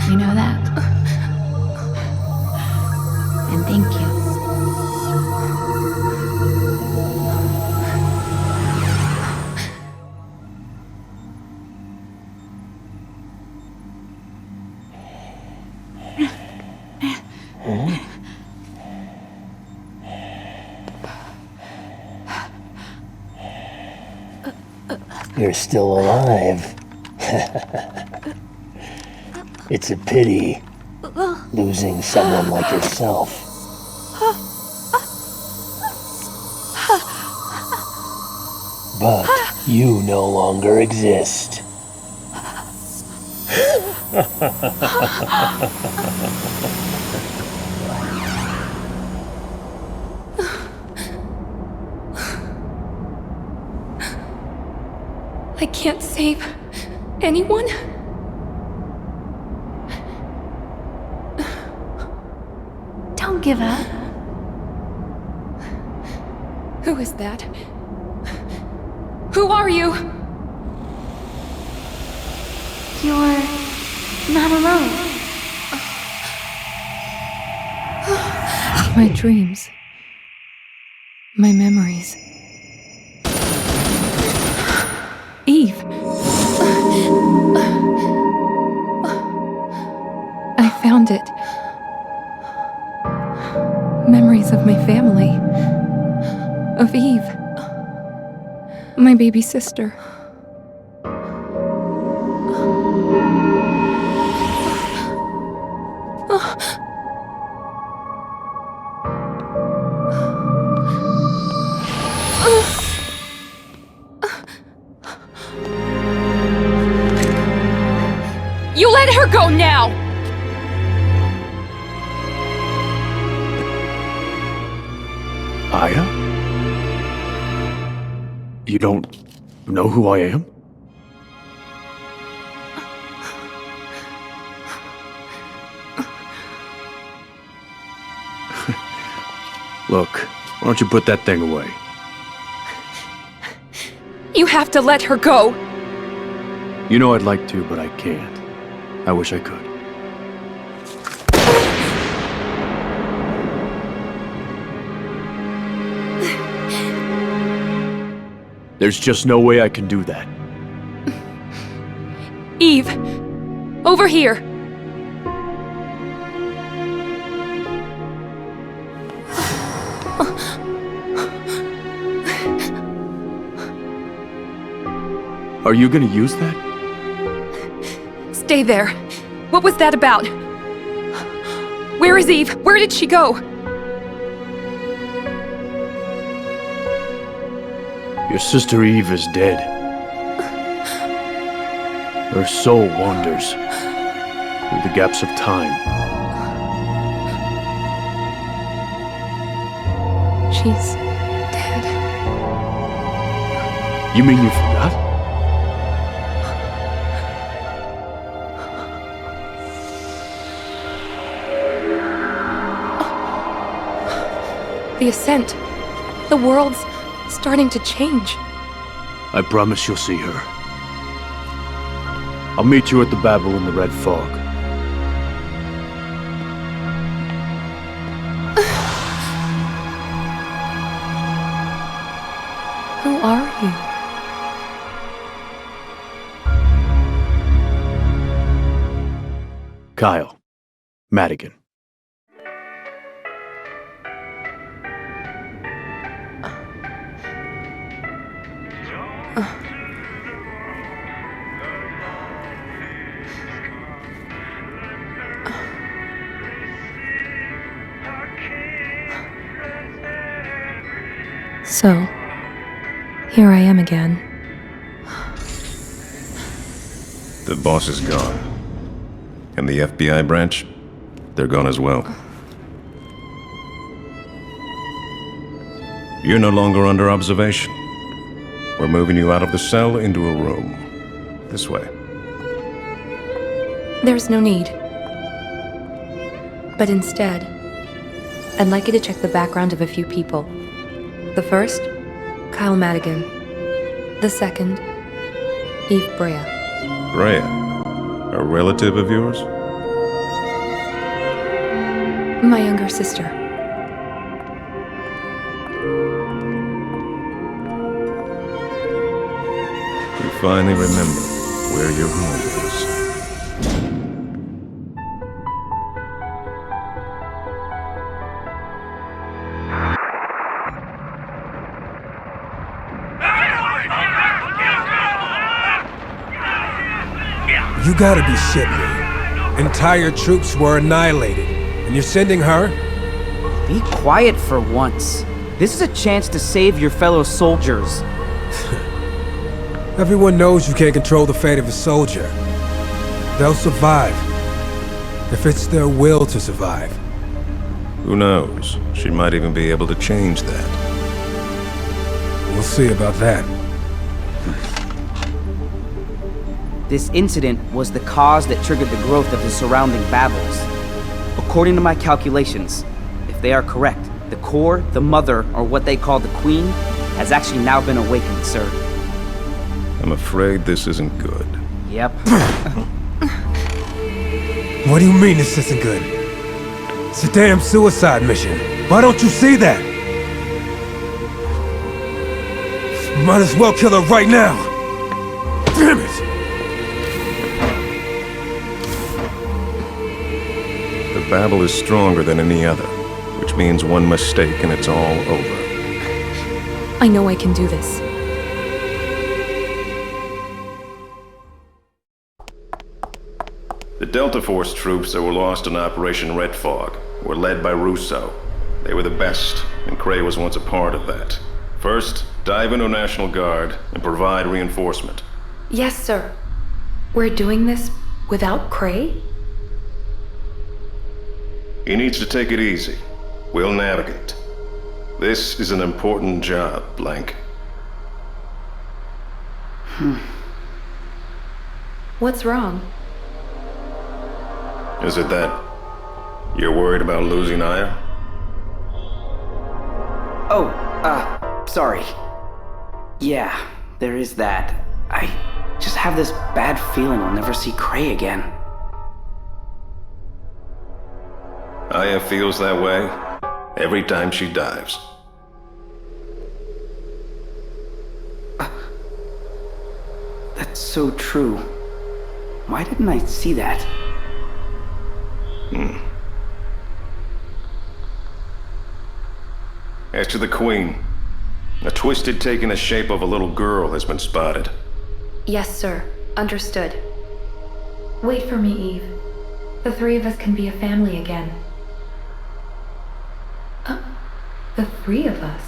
You know that? And thank you. You're still alive. It's a pity losing someone like yourself. But you no longer exist. I can't save anyone? Don't give up. Who is that? Who are you? You're not alone. My dreams. My memories. Eve. I found it. Memories of my family. Of Eve. My baby sister. You let her go now! Aya? You don't know who I am? Look, why don't you put that thing away? You have to let her go! You know I'd like to, but I can't. I wish I could. There's just no way I can do that. Eve! Over here! Are you gonna use that? Stay there. What was that about? Where is Eve? Where did she go? Your sister Eve is dead. Her soul wanders through the gaps of time. She's dead. You mean you forgot? The ascent. The world's starting to change. I promise you'll see her. I'll meet you at the Babel in the Red Fog. Who are you? Kyle. Madigan. So, here I am again. The boss is gone. And the FBI branch? They're gone as well. You're no longer under observation. We're moving you out of the cell into a room. This way. There's no need. But instead, I'd like you to check the background of a few people. The first, Kyle Madigan. The second, Eve Brea. Brea? A relative of yours? My younger sister. You finally remember where your home is. You gotta be shitting me. Entire troops were annihilated, and you're sending her? Be quiet for once. This is a chance to save your fellow soldiers. Everyone knows you can't control the fate of a soldier. They'll survive. If it's their will to survive. Who knows? She might even be able to change that. We'll see about that. This incident was the cause that triggered the growth of the surrounding Babels. According to my calculations, if they are correct. The core, the mother, or what they call the queen, has actually now been awakened, sir. I'm afraid this isn't good. Yep. What do you mean this isn't good? It's a damn suicide mission. Why don't you see that? Might as well kill her right now. Damn it! The Babel is stronger than any other, which means one mistake and it's all over. I know I can do this. The Delta Force troops that were lost in Operation Red Fog were led by Russo. They were the best, and Cray was once a part of that. First, dive into National Guard and provide reinforcement. Yes, sir. We're doing this without Cray? He needs to take it easy. We'll navigate. This is an important job, Blank. What's wrong? Is it that you're worried about losing Aya? Oh, sorry. Yeah, there is that. I just have this bad feeling I'll never see Cray again. Aya feels that way every time she dives. That's so true. Why didn't I see that? As to the Queen, a twisted taking the shape of a little girl has been spotted. Yes, sir. Understood. Wait for me, Eve. The three of us can be a family again. The three of us?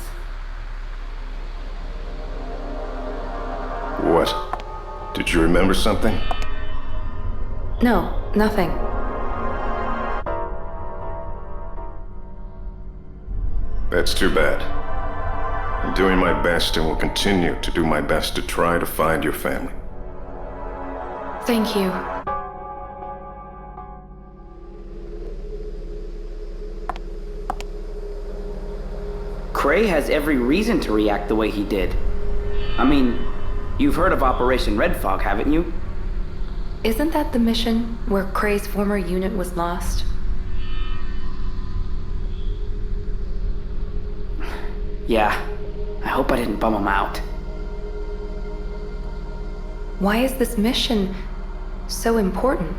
What? Did you remember something? No, nothing. That's too bad. I'm doing my best and will continue to do my best to try to find your family. Thank you. Cray has every reason to react the way he did. I mean, you've heard of Operation Red Fog, haven't you? Isn't that the mission where Cray's former unit was lost? Yeah. I hope I didn't bum him out. Why is this mission so important?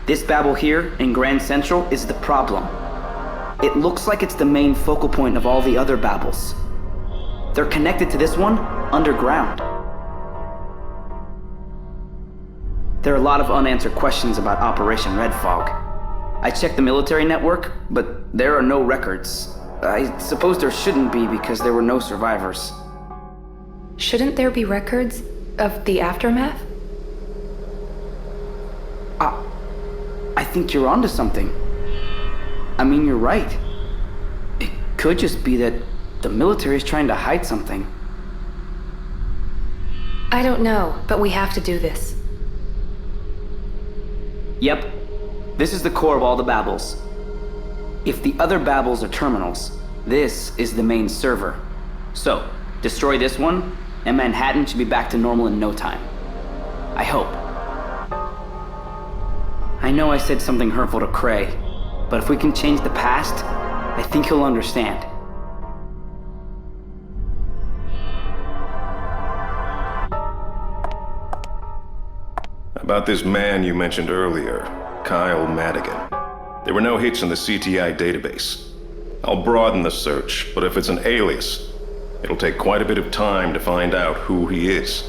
This Babel here in Grand Central is the problem. It looks like it's the main focal point of all the other Babels. They're connected to this one underground. There are a lot of unanswered questions about Operation Red Fog. I checked the military network, but there are no records. I suppose there shouldn't be because there were no survivors. Shouldn't there be records of the aftermath? I think you're onto something. I mean, you're right. It could just be that the military is trying to hide something. I don't know, but we have to do this. Yep. This is the core of all the Babels. If the other Babels are terminals, this is the main server. So, destroy this one, and Manhattan should be back to normal in no time. I hope. I know I said something hurtful to Cray, but if we can change the past, I think he'll understand. About this man you mentioned earlier, Kyle Madigan. There were no hits in the CTI database. I'll broaden the search, but if it's an alias, it'll take quite a bit of time to find out who he is.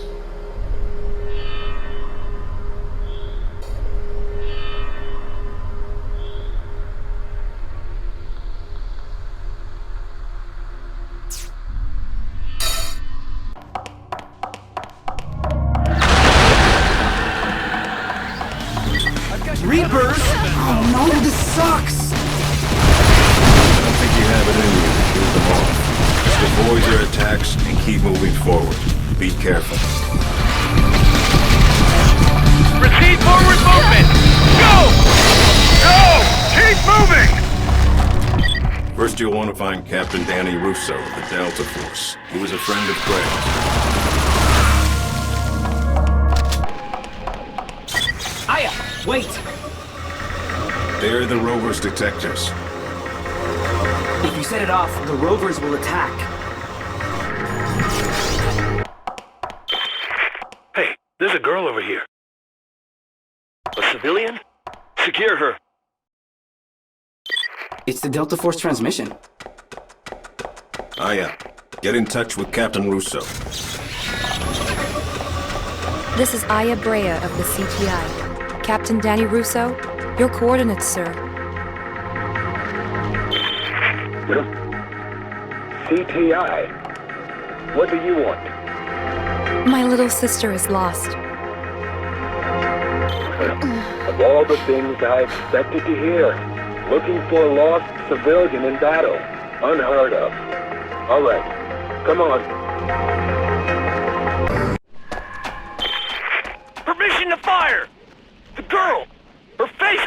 Reapers? Oh no, this sucks! I don't think you have it in you to kill them all. Just avoid their attacks and keep moving forward. Be careful. Proceed forward movement! Go! Go! Keep moving! First, you'll want to find Captain Danny Russo of the Delta Force. He was a friend of Craig's. Aya, wait! They're the Rover's detectors. If you set it off, the Rovers will attack. Hey, there's a girl over here. A civilian? Secure her. It's the Delta Force transmission. Aya, get in touch with Captain Russo. This is Aya Brea of the CTI. Captain Danny Russo, your coordinates, sir. CTI? What do you want? My little sister is lost. Of all the things I expected to hear, looking for a lost civilian in battle. Unheard of. All right, come on. Permission to fire! The girl! Her face!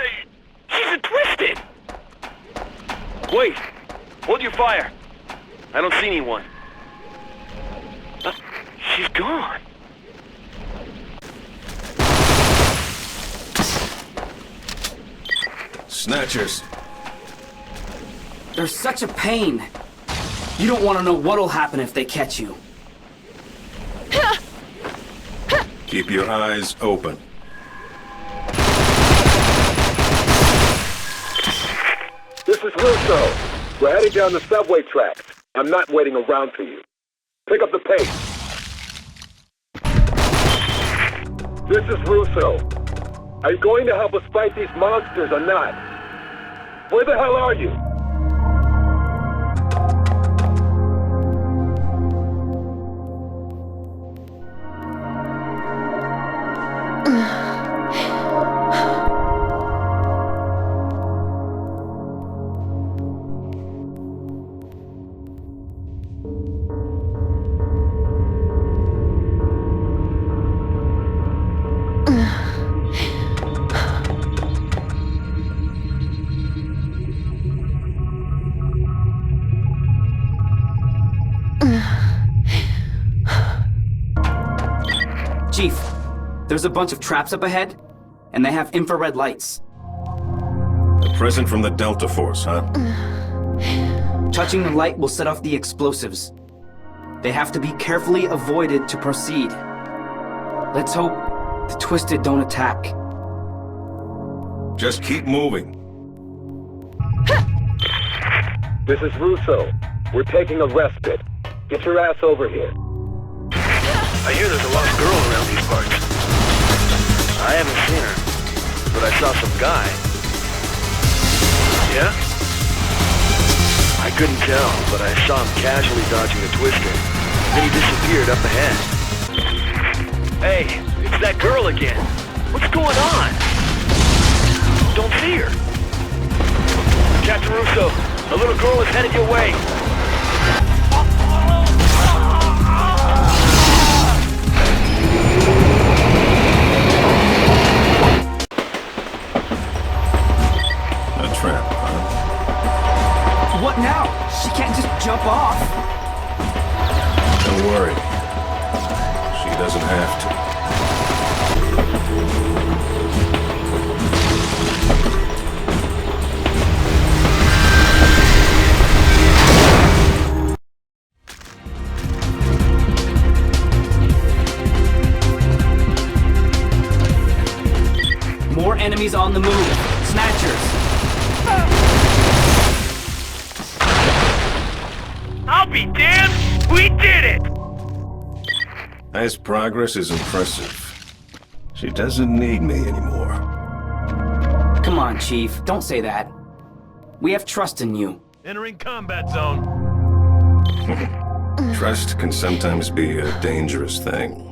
She's twisted! Wait! Hold your fire! I don't see anyone. She's gone. Snatchers. They're such a pain. You don't want to know what'll happen if they catch you. Keep your eyes open. This is Russo. We're heading down the subway tracks. I'm not waiting around for you. Pick up the pace. This is Russo. Are you going to help us fight these monsters or not? Where the hell are you? Chief, there's a bunch of traps up ahead, and they have infrared lights. A present from the Delta Force, huh? Touching the light will set off the explosives. They have to be carefully avoided to proceed. Let's hope the Twisted don't attack. Just keep moving. This is Russo. We're taking a respite. Get your ass over here. I hear there's a lost girl around these parts. I haven't seen her, but I saw some guy. Yeah? I couldn't tell, but I saw him casually dodging the Twister. Then he disappeared up ahead. Hey, it's that girl again. What's going on? Don't see her. Captain Russo, a little girl is headed your way. Trap, huh? What now? She can't just jump off. Don't worry. She doesn't have to. More enemies on the move. Snatchers. I'll be damned! We did it! Nice progress is impressive. She doesn't need me anymore. Come on, Chief. Don't say that. We have trust in you. Entering combat zone. Trust can sometimes be a dangerous thing.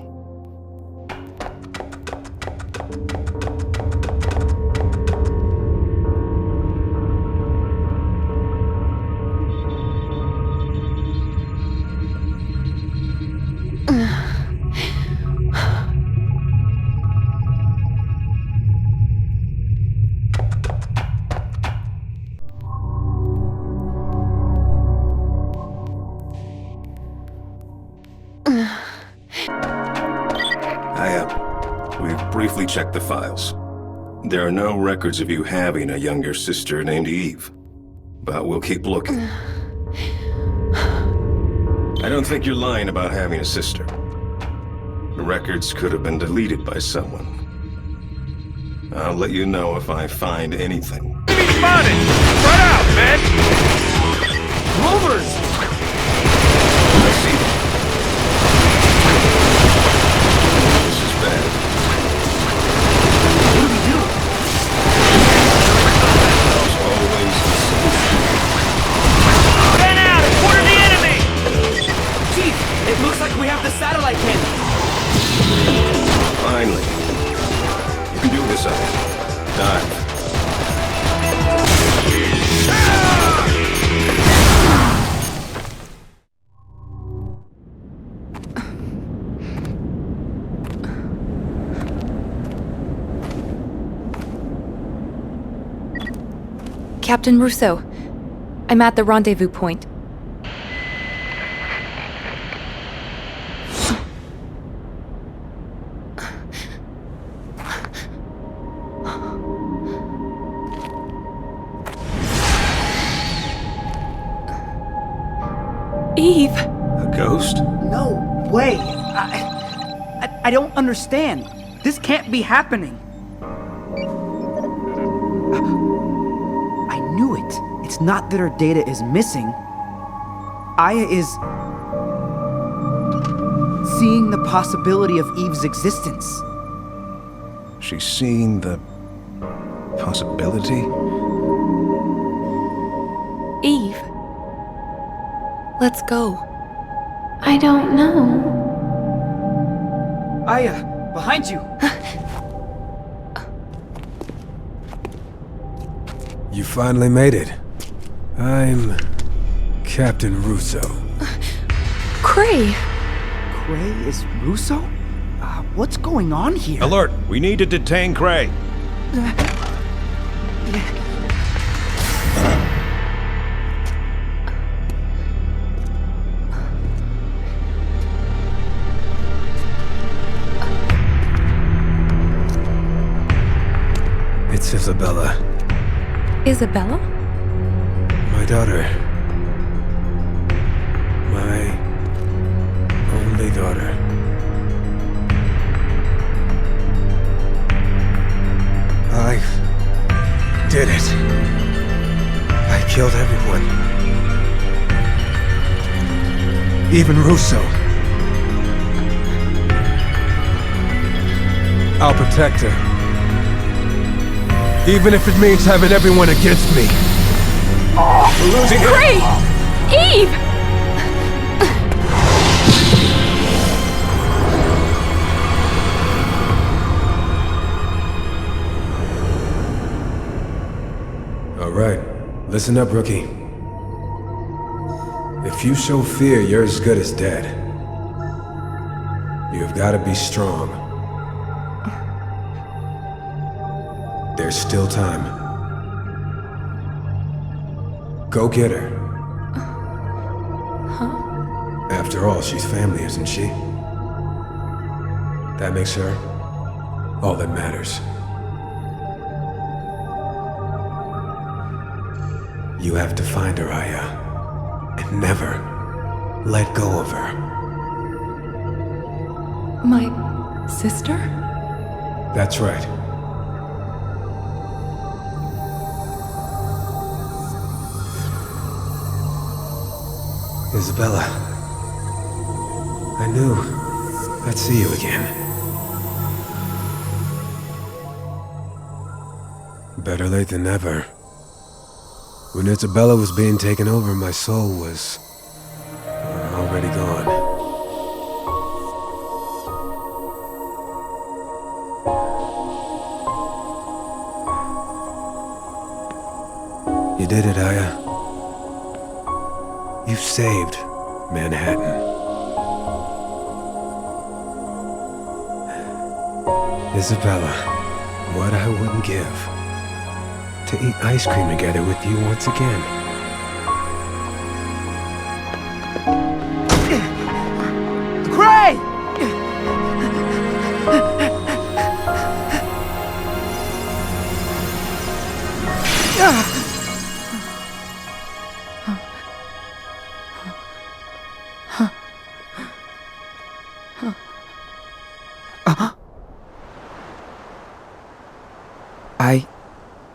We've briefly checked the files. There are no records of you having a younger sister named Eve. But we'll keep looking. I don't think you're lying about having a sister. The records could have been deleted by someone. I'll let you know if I find anything. Enemy spotted! Spread out, man! Rovers! I see them. This is bad. What do we do? There's always a solution. Stand out and quarter the enemy! Chief, it looks like we have the satellite cannon. Finally. You can do this, Aya. Dive. Captain Rousseau, I'm at the rendezvous point. Eve! A ghost? No way! I don't understand. This can't be happening. I knew it. It's not that her data is missing. Aya is seeing the possibility of Eve's existence. She's seeing the possibility? Eve. Let's go. I don't know. Aya, behind you. You finally made it. I'm Captain Russo. Cray! Cray is Russo? What's going on here? Alert! We need to detain Cray. It's Isabella. Isabella? My daughter. My only daughter. I did it. I killed everyone. Even Russo. I'll protect her. Even if it means having everyone against me. We're losing him! Cray! Eve! All right, listen up, rookie. If you show fear, you're as good as dead. You've got to be strong. There's still time. Go get her. Huh? After all, she's family, isn't she? That makes her all that matters. You have to find her, Aya. And never let go of her. My sister? That's right. Isabella. I knew I'd see you again. Better late than never. When Isabella was being taken over, my soul was already gone. You did it, Aya. You saved Manhattan. Isabella, what I wouldn't give to eat ice cream together with you once again. Cray!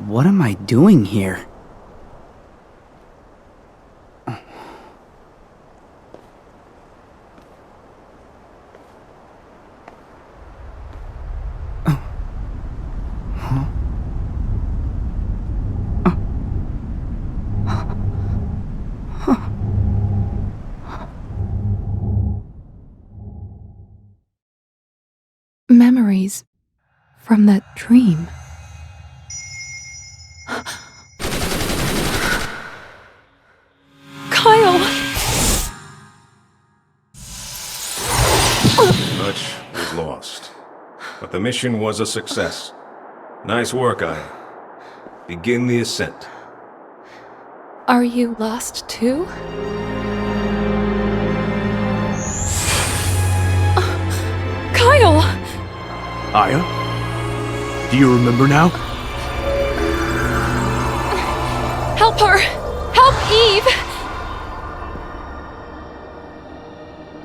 What am I doing here? Memories from that dream. Kyle! Much was lost, but the mission was a success. Nice work, Aya. Begin the ascent. Are you lost too? Kyle! Aya? Do you remember now? Help her! Help Eve!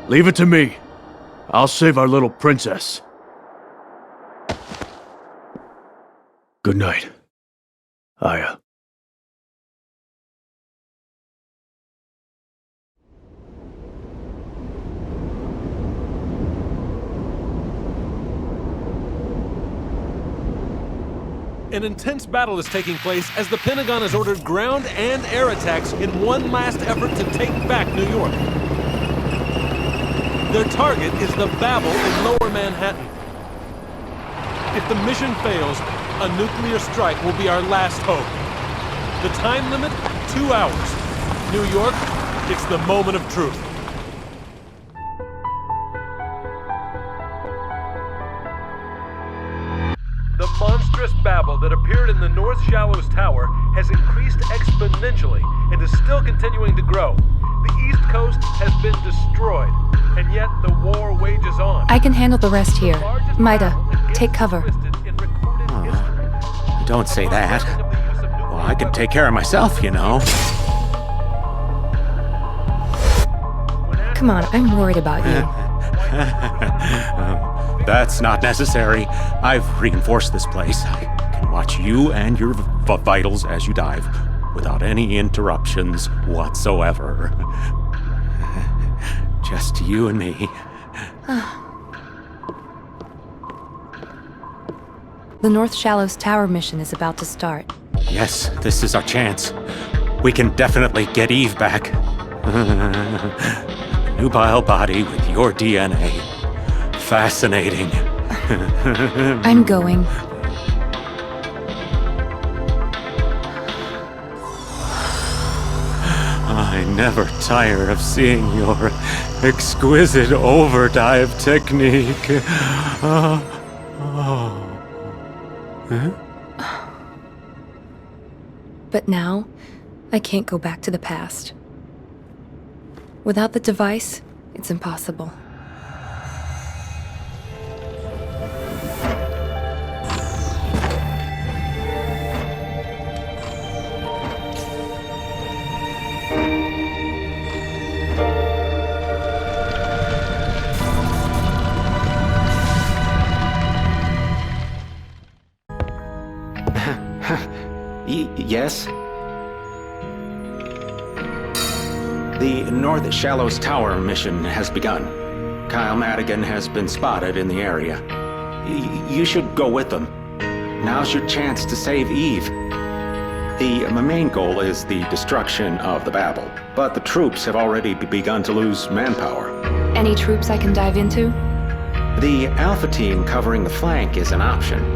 Leave it to me. I'll save our little princess. Good night, Aya. An intense battle is taking place as the Pentagon has ordered ground and air attacks in one last effort to take back New York. Their target is the Babel in Lower Manhattan. If the mission fails, a nuclear strike will be our last hope. The time limit, 2 hours. New York, it's the moment of truth. The monstrous Babel that appeared in the North Shallows Tower has increased exponentially and is still continuing to grow. The East Coast has been destroyed, and yet the war wages on. I can handle the rest here. Maida, take cover. Don't say that. Well, I can take care of myself, you know. Come on, I'm worried about you. That's not necessary. I've reinforced this place. I can watch you and your vitals as you dive without any interruptions whatsoever. Just you and me. The North Shallows Tower mission is about to start. Yes, this is our chance. We can definitely get Eve back. Nubile body with your DNA. Fascinating. I'm going. I never tire of seeing your exquisite overdive technique. Huh? But now, I can't go back to the past. Without the device, it's impossible. Yes? The North Shallows Tower mission has begun. Kyle Madigan has been spotted in the area. You should go with them. Now's your chance to save Eve. The main goal is the destruction of the Babel, but the troops have already begun to lose manpower. Any troops I can dive into? The Alpha team covering the flank is an option.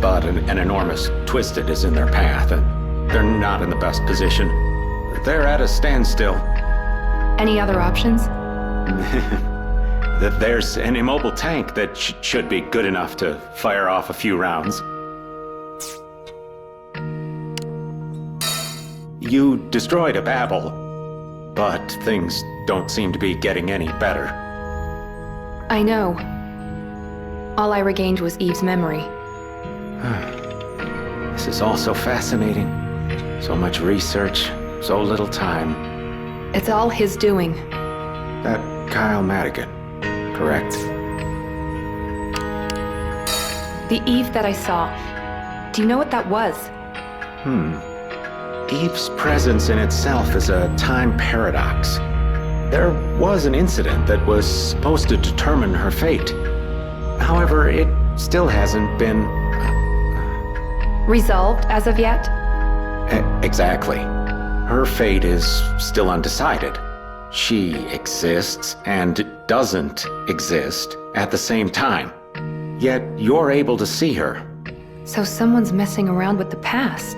But an enormous Twisted is in their path, and they're not in the best position. They're at a standstill. Any other options? There's an immobile tank that should be good enough to fire off a few rounds. You destroyed a Babel, but things don't seem to be getting any better. I know. All I regained was Eve's memory. This is all so fascinating. So much research, so little time. It's all his doing. That Kyle Madigan, correct? The Eve that I saw. Do you know what that was? Eve's presence in itself is a time paradox. There was an incident that was supposed to determine her fate. However, it still hasn't been... Resolved as of yet? Exactly. Her fate is still undecided. She exists and doesn't exist at the same time. Yet you're able to see her. So someone's messing around with the past.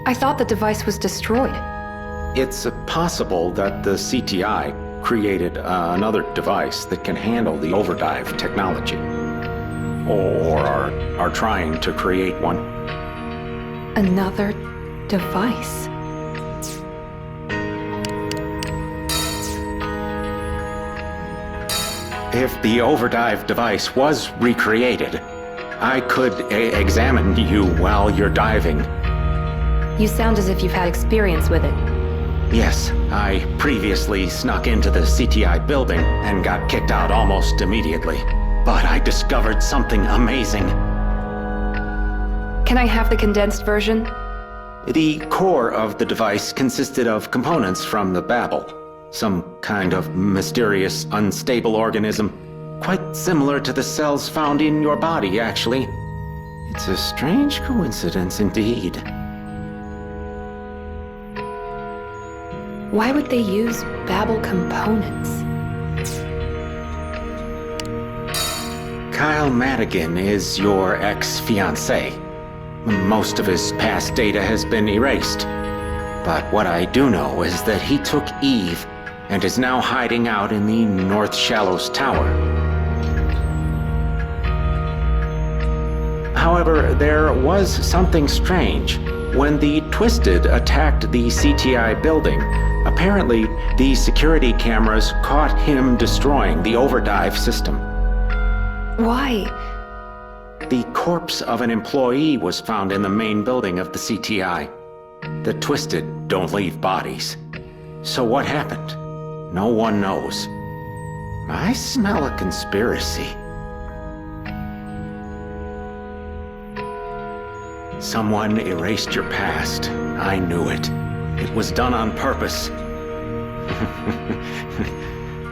I thought the device was destroyed. It's possible that the CTI created another device that can handle the Overdive technology. Or are trying to create one. Another device? If the Overdive device was recreated, I could examine you while you're diving. You sound as if you've had experience with it. Yes, I previously snuck into the CTI building and got kicked out almost immediately. But I discovered something amazing. Can I have the condensed version? The core of the device consisted of components from the Babel. Some kind of mysterious, unstable organism. Quite similar to the cells found in your body, actually. It's a strange coincidence indeed. Why would they use Babel components? Kyle Madigan is your ex-fiancé. Most of his past data has been erased. But what I do know is that he took Eve and is now hiding out in the North Shallows Tower. However, there was something strange. When the Twisted attacked the CTI building, apparently the security cameras caught him destroying the Overdive system. Why? The corpse of an employee was found in the main building of the CTI. The Twisted don't leave bodies. So what happened? No one knows. I smell a conspiracy. Someone erased your past. I knew it. It was done on purpose.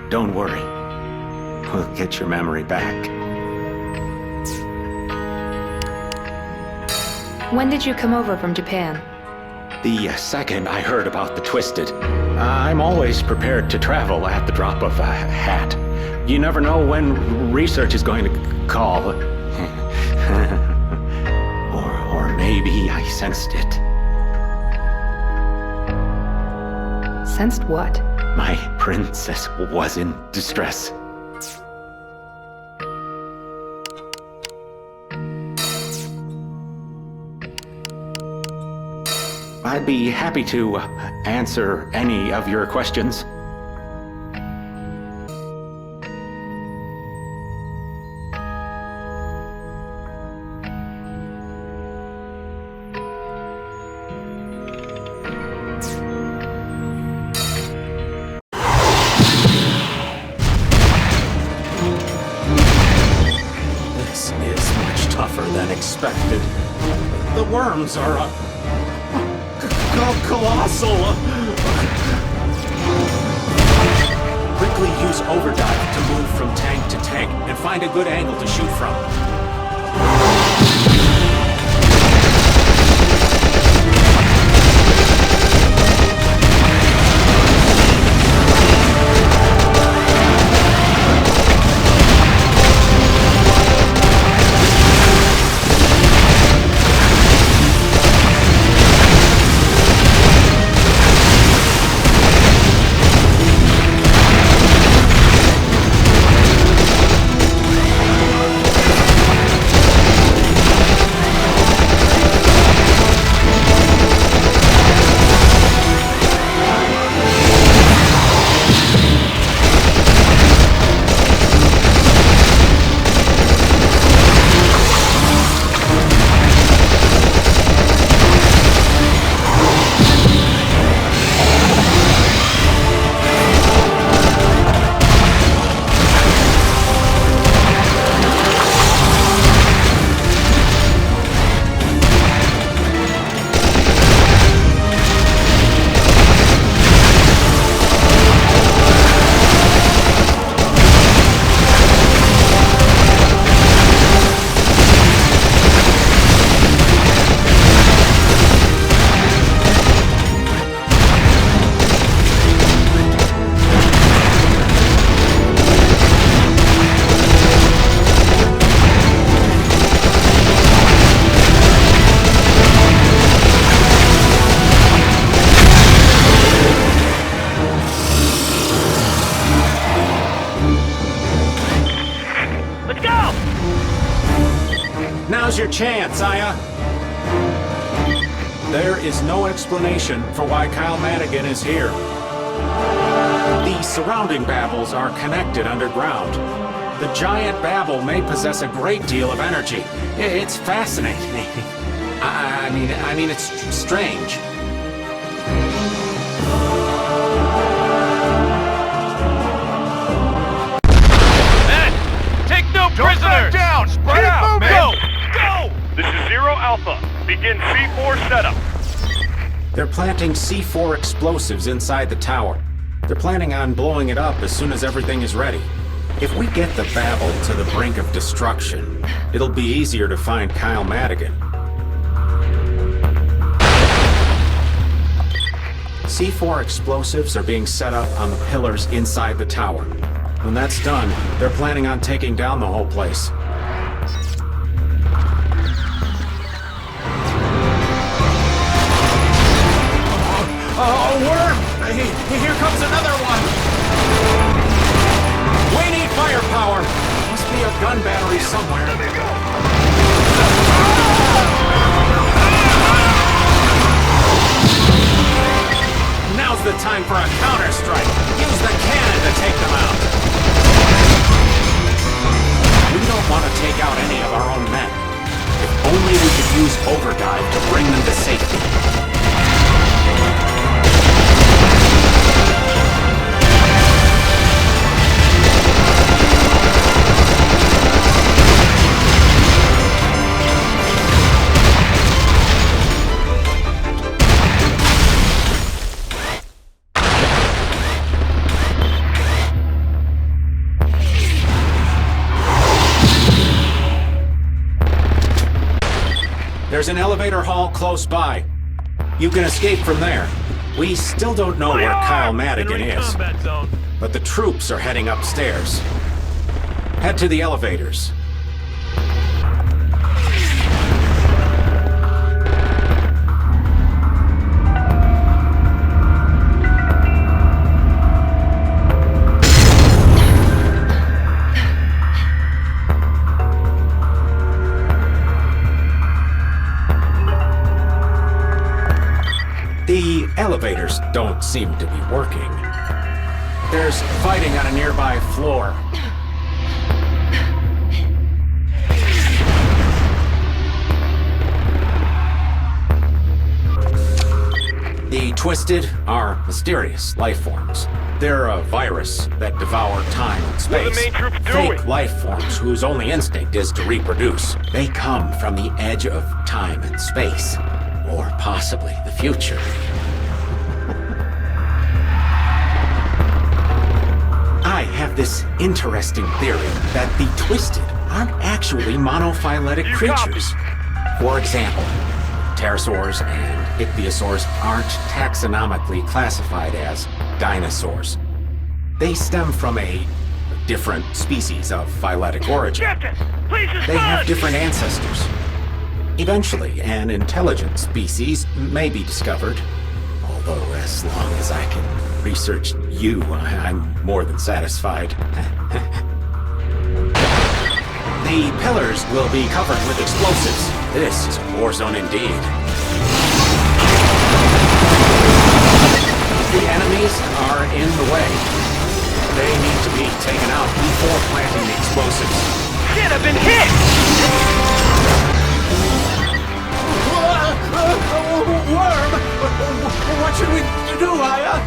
Don't worry. We'll get your memory back. When did you come over from Japan? The second I heard about the Twisted. I'm always prepared to travel at the drop of a hat. You never know when research is going to call. or maybe I sensed it. Sensed what? My princess was in distress. I'd be happy to answer any of your questions. This is much tougher than expected. The worms are colossal! Quickly use Overdive to move from tank to tank and find a good angle to shoot from. Now's your chance, Aya. There is no explanation for why Kyle Madigan is here. The surrounding Babels are connected underground. The giant Babel may possess a great deal of energy. It's fascinating. I mean, it's strange. Prisoners! Down! Spread out, man! Go! This is Zero Alpha. Begin C4 setup. They're planting C4 explosives inside the tower. They're planning on blowing it up as soon as everything is ready. If we get the Babel to the brink of destruction, it'll be easier to find Kyle Madigan. C4 explosives are being set up on the pillars inside the tower. When that's done, they're planning on taking down the whole place. Oh, worm! Here comes another one! We need firepower! Must be a gun battery somewhere. Now's the time for a counter-strike! Use the cannon to take them out! We don't want to take out any of our own men. If only we could use Overdive to bring them to safety. There's an elevator hall close by. You can escape from there. We still don't know where Kyle Madigan is, but the troops are heading upstairs. Head to the elevators. The elevators don't seem to be working. There's fighting on a nearby floor. The Twisted are mysterious life forms. They're a virus that devour time and space. What are the main troops doing? Fake life forms whose only instinct is to reproduce. They come from the edge of time and space. Or possibly the future. I have this interesting theory that the Twisted aren't actually monophyletic creatures. For example, pterosaurs and ichthyosaurs aren't taxonomically classified as dinosaurs. They stem from a different species of phyletic origin. Captain, please respond! They have different ancestors. Eventually, an intelligent species may be discovered. Although, as long as I can research you, I'm more than satisfied. The pillars will be covered with explosives. This is a war zone indeed. The enemies are in the way. They need to be taken out before planting the explosives. Shit, I've been hit! Worm! What should we do, Aya?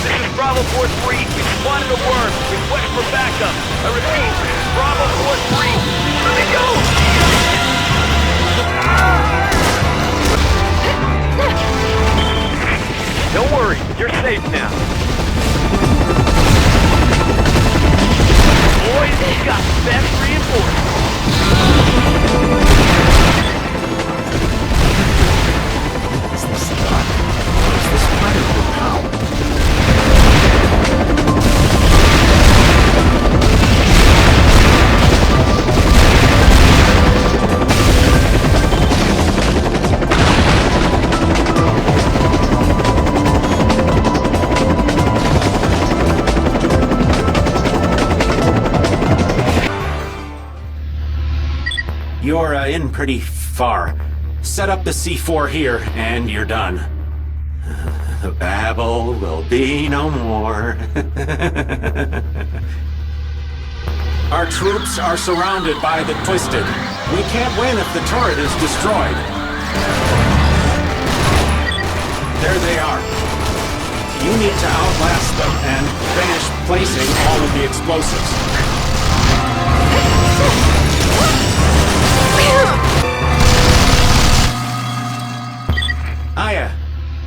This is Bravo 4-3. We spotted a worm. Request for backup. I repeat, Bravo 4-3. Let me go! Don't worry, you're safe now. Boys, we got the best reinforcements. You're in pretty far. Set up the C4 here, and you're done. The babble will be no more. Our troops are surrounded by the Twisted. We can't win if the turret is destroyed. There they are. You need to outlast them and finish placing all of the explosives. Aya,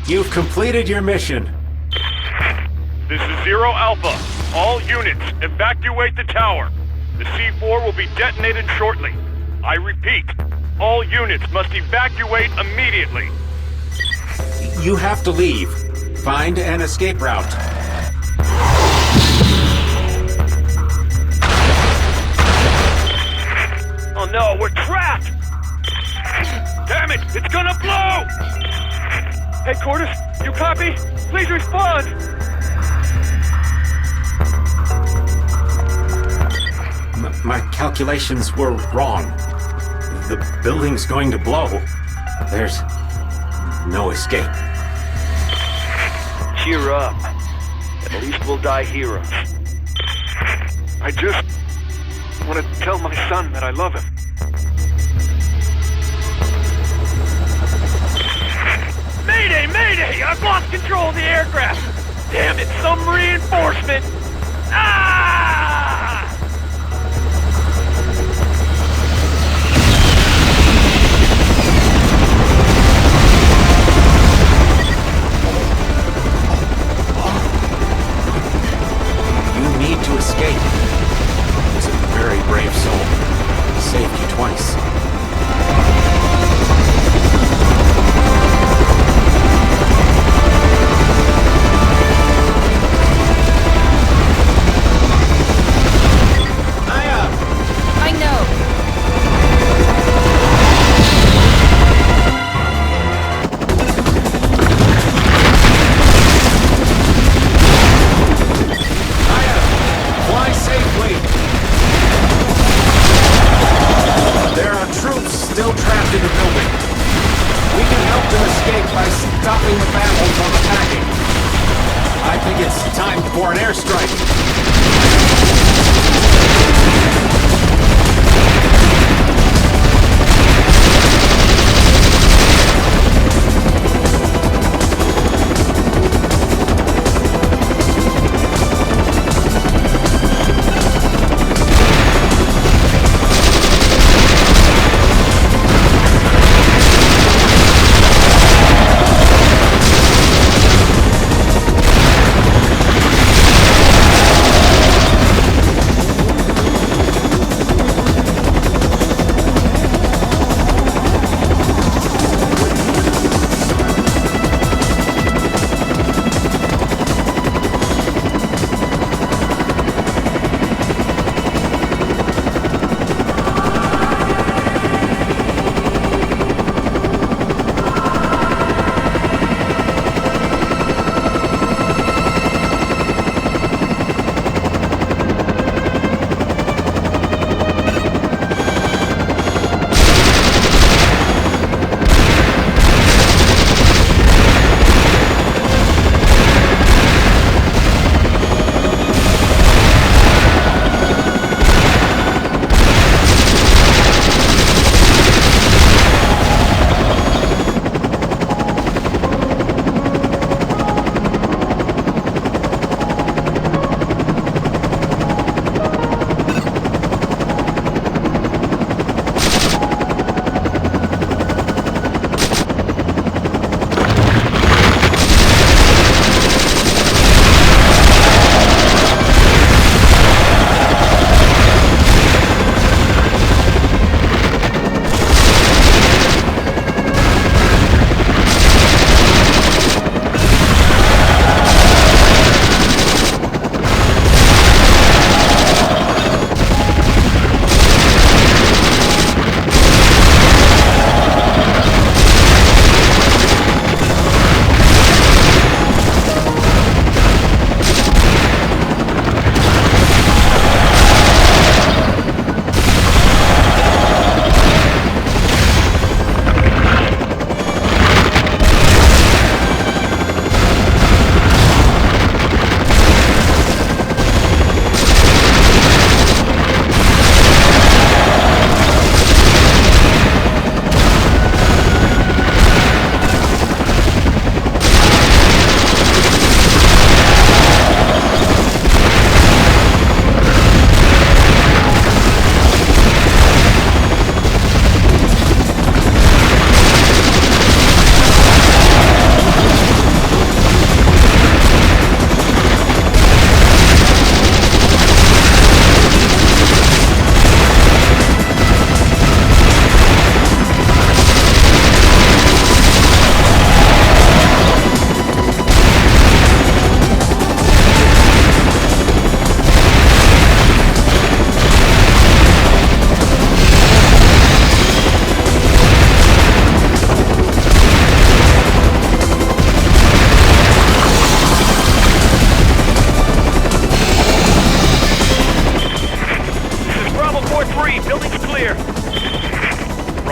you've completed your mission. This is Zero Alpha. All units, evacuate the tower. The C4 will be detonated shortly. I repeat, all units must evacuate immediately. You have to leave. Find an escape route. Oh no, we're trapped! Damn it, it's gonna blow! Headquarters, you copy? Please respond! My calculations were wrong. The building's going to blow. There's no escape. Cheer up. At least we'll die heroes. I just want to tell my son that I love him. Mayday! Mayday! I've lost control of the aircraft! Damn it, some reinforcement! Ah! You need to escape. He's a very brave soul. He saved you twice. I know. Fly safely! There are troops still trapped in the building. We can help them escape by stopping the battle from attacking. I think it's time for an airstrike.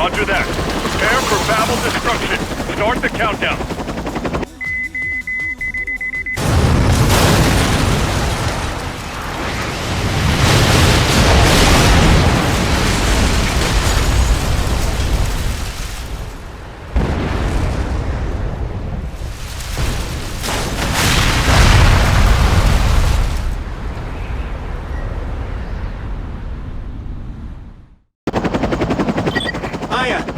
Roger that. Prepare for Babel destruction. Start the countdown.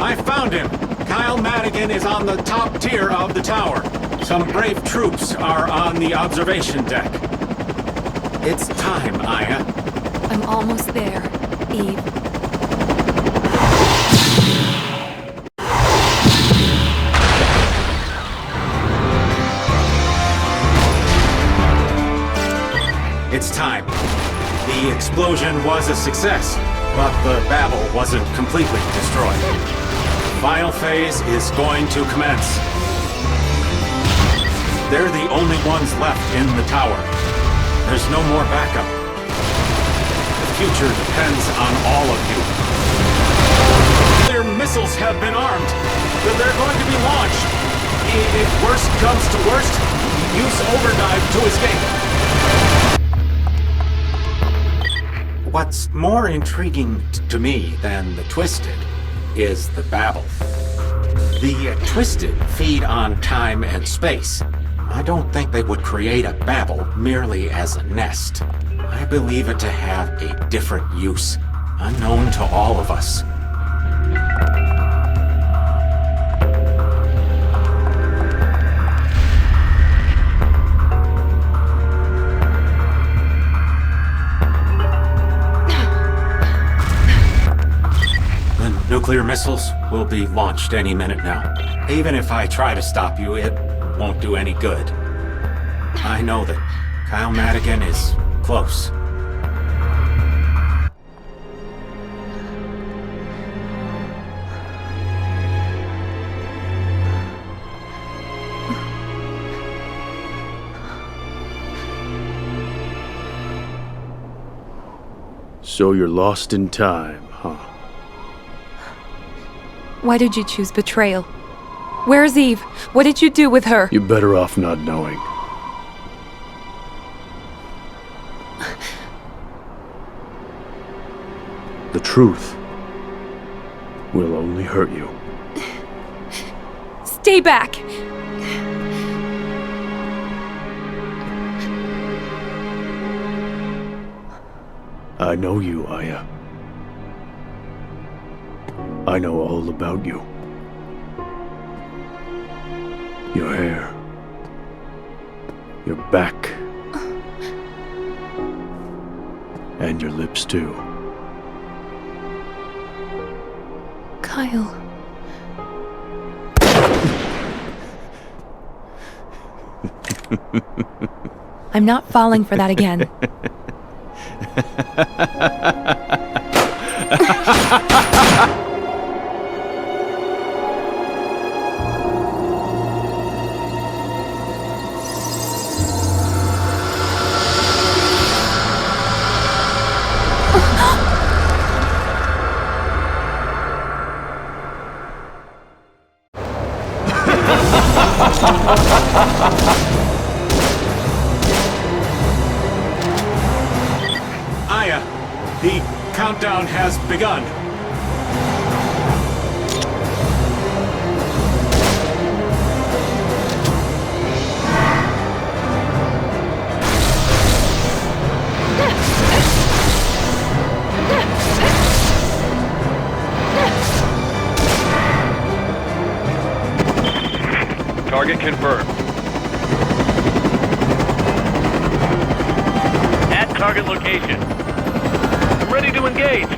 I found him! Kyle Madigan is on the top tier of the tower. Some brave troops are on the observation deck. It's time, Aya. I'm almost there, Eve. It's time. The explosion was a success, but the Babel wasn't completely destroyed. The final phase is going to commence. They're the only ones left in the tower. There's no more backup. The future depends on all of you. Their missiles have been armed. They're going to be launched. If worst comes to worst, use Overdive to escape. What's more intriguing to me than the Twisted is the Babel. The Twisted feed on time and space. I don't think they would create a Babel merely as a nest. I believe it to have a different use, unknown to all of us. Nuclear missiles will be launched any minute now. Even if I try to stop you, it won't do any good. I know that Kyle Madigan is close. So you're lost in time, huh? Why did you choose betrayal? Where's Eve? What did you do with her? You're better off not knowing. The truth will only hurt you. Stay back! I know you, Aya. I know all about you. Your hair. Your back. And your lips, too. Kyle. I'm not falling for that again. Aya, the countdown has begun. Target confirmed. At target location. I'm ready to engage.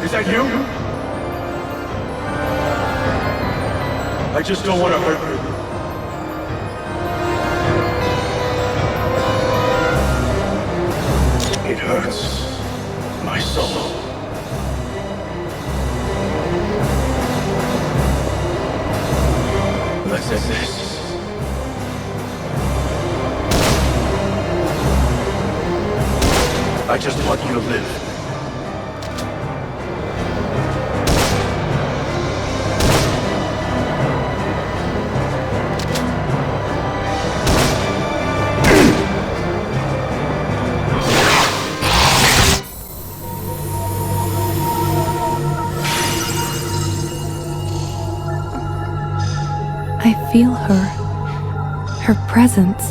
Is that you? I just don't want to hurt you. It hurts my soul. Let's end this. I just want you to live. I feel her presence.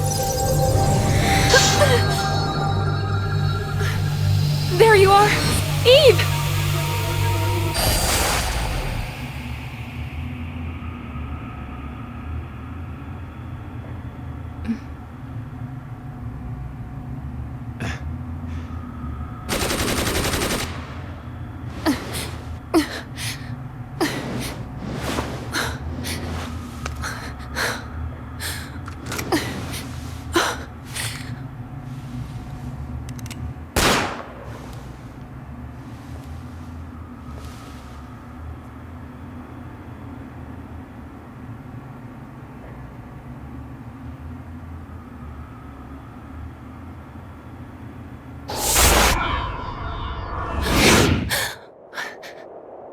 There you are! Eve!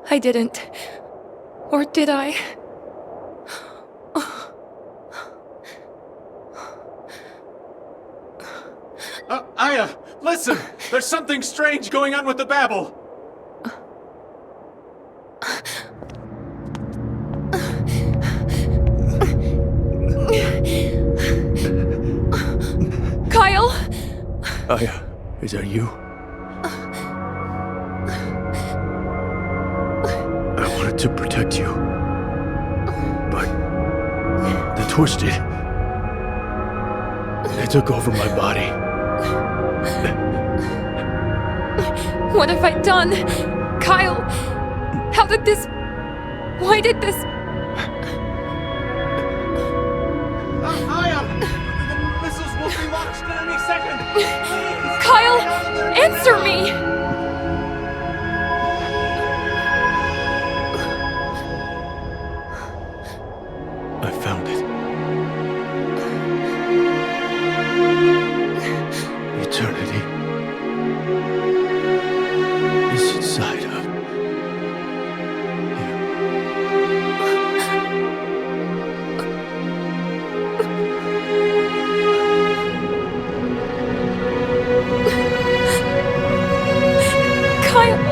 I didn't. Or did I? Aya, listen! There's something strange going on with the babble! Kyle? Aya, is that you? I wanted to protect you. But the Twisted, they took over my body. What have I done? Kyle, how did this... Why did this... Aya! The missiles will be launched in any second! Please. Kyle, answer me! I found it. Eternity is inside of you. Kyle!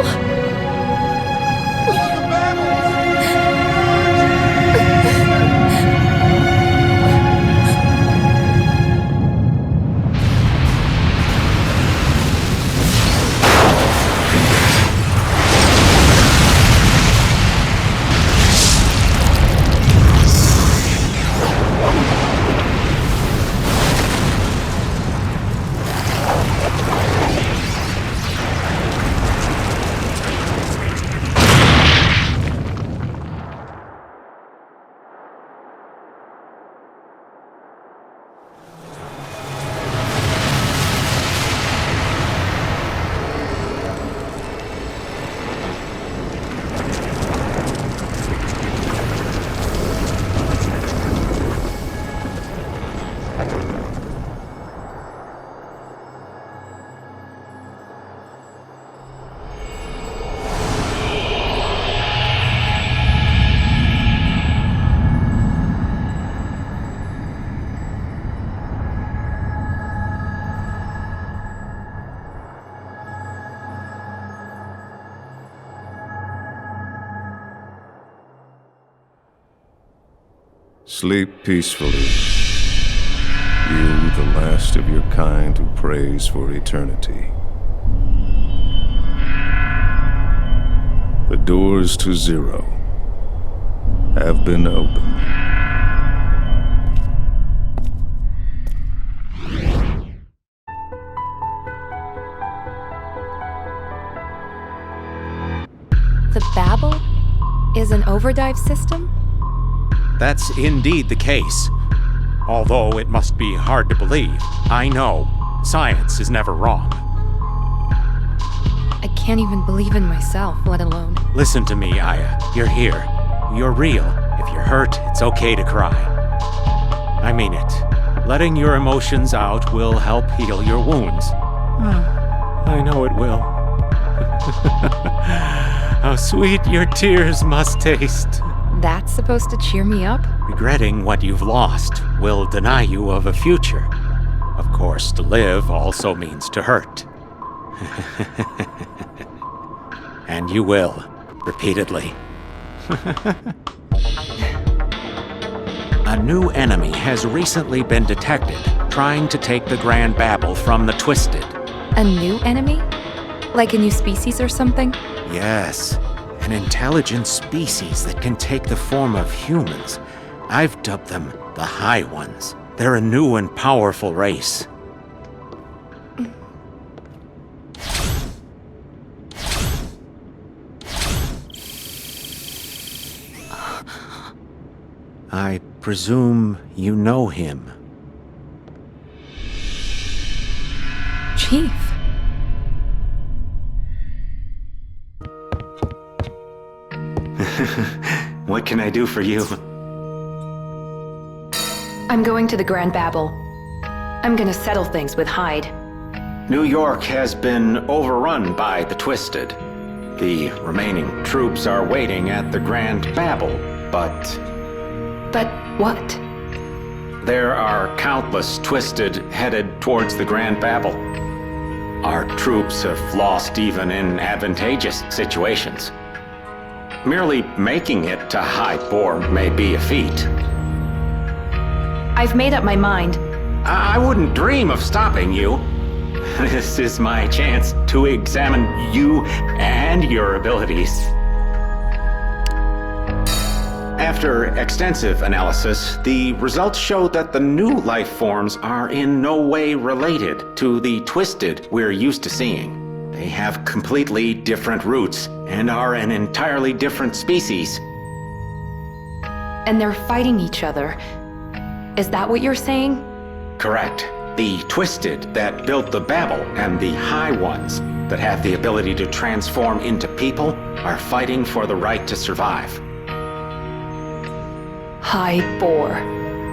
Sleep peacefully, you, the last of your kind who prays for eternity. The doors to Zero have been opened. The Babel is an overdrive system? That's indeed the case. Although it must be hard to believe, I know science is never wrong. I can't even believe in myself, let alone... Listen to me, Aya. You're here. You're real. If you're hurt, it's okay to cry. I mean it. Letting your emotions out will help heal your wounds. I know it will. How sweet your tears must taste. That's supposed to cheer me up? Regretting what you've lost will deny you of a future. Of course, to live also means to hurt. And you will, repeatedly. A new enemy has recently been detected, trying to take the Grand Babel from the Twisted. A new enemy? Like a new species or something? Yes, an intelligent species that can take the form of humans. I've dubbed them the High Ones. They're a new and powerful race. I presume you know him. Chief. What can I do for you? I'm going to the Grand Babel. I'm gonna settle things with Hyde. New York has been overrun by the Twisted. The remaining troops are waiting at the Grand Babel, but... But what? There are countless Twisted headed towards the Grand Babel. Our troops have lost even in advantageous situations. Merely making it to High Bore may be a feat. I've made up my mind. I wouldn't dream of stopping you. This is my chance to examine you and your abilities. After extensive analysis, the results show that the new life forms are in no way related to the Twisted we're used to seeing. They have completely different roots and are an entirely different species. And they're fighting each other. Is that what you're saying? Correct. The Twisted that built the Babel and the High Ones that have the ability to transform into people are fighting for the right to survive. High Bore.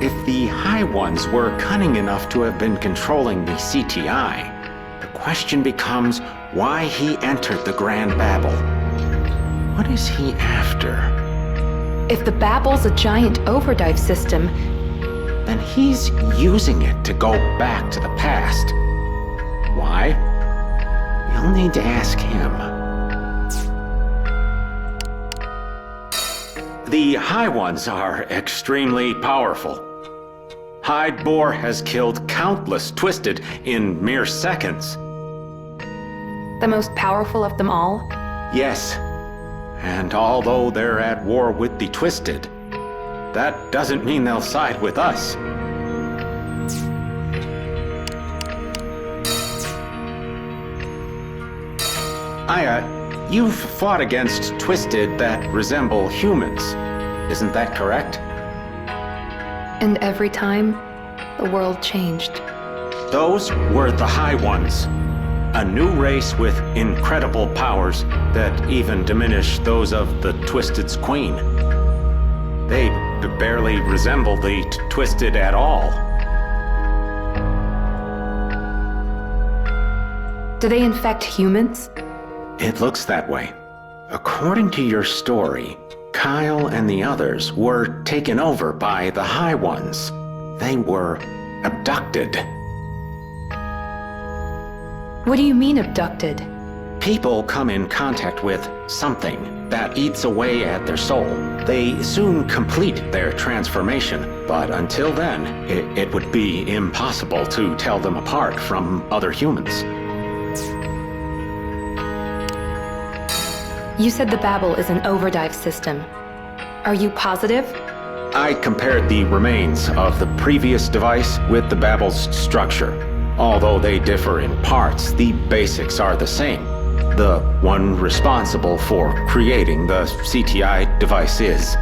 If the High Ones were cunning enough to have been controlling the CTI, the question becomes why he entered the Grand Babel. What is he after? If the Babel's a giant overdrive system, then he's using it to go back to the past. Why? You'll need to ask him. The High Ones are extremely powerful. Hyde Bore has killed countless Twisted in mere seconds. The most powerful of them all? Yes. And although they're at war with the Twisted, that doesn't mean they'll side with us. Aya, you've fought against Twisted that resemble humans. Isn't that correct? And every time, the world changed. Those were the High Ones. A new race with incredible powers that even diminish those of the Twisted's queen. They barely resemble the Twisted at all. Do they infect humans? It looks that way. According to your story, Kyle and the others were taken over by the High Ones. They were abducted. What do you mean abducted? People come in contact with something that eats away at their soul. They soon complete their transformation, but until then, it would be impossible to tell them apart from other humans. You said the Babel is an overdrive system. Are you positive? I compared the remains of the previous device with the Babel's structure. Although they differ in parts, the basics are the same. the one responsible for creating the CTI device is.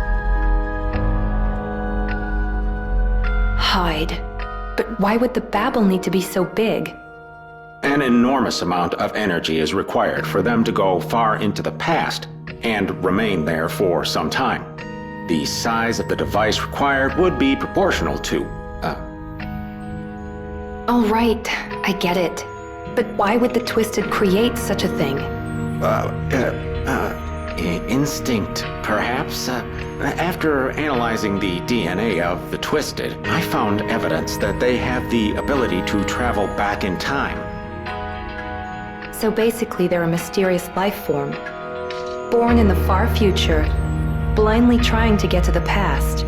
Hyde. But why would the Babel need to be so big? An enormous amount of energy is required for them to go far into the past and remain there for some time. The size of the device required would be proportional to, All right, I get it. But why would the Twisted create such a thing? Instinct, perhaps? After analyzing the DNA of the Twisted, I found evidence that they have the ability to travel back in time. So basically they're a mysterious life form, born in the far future, blindly trying to get to the past.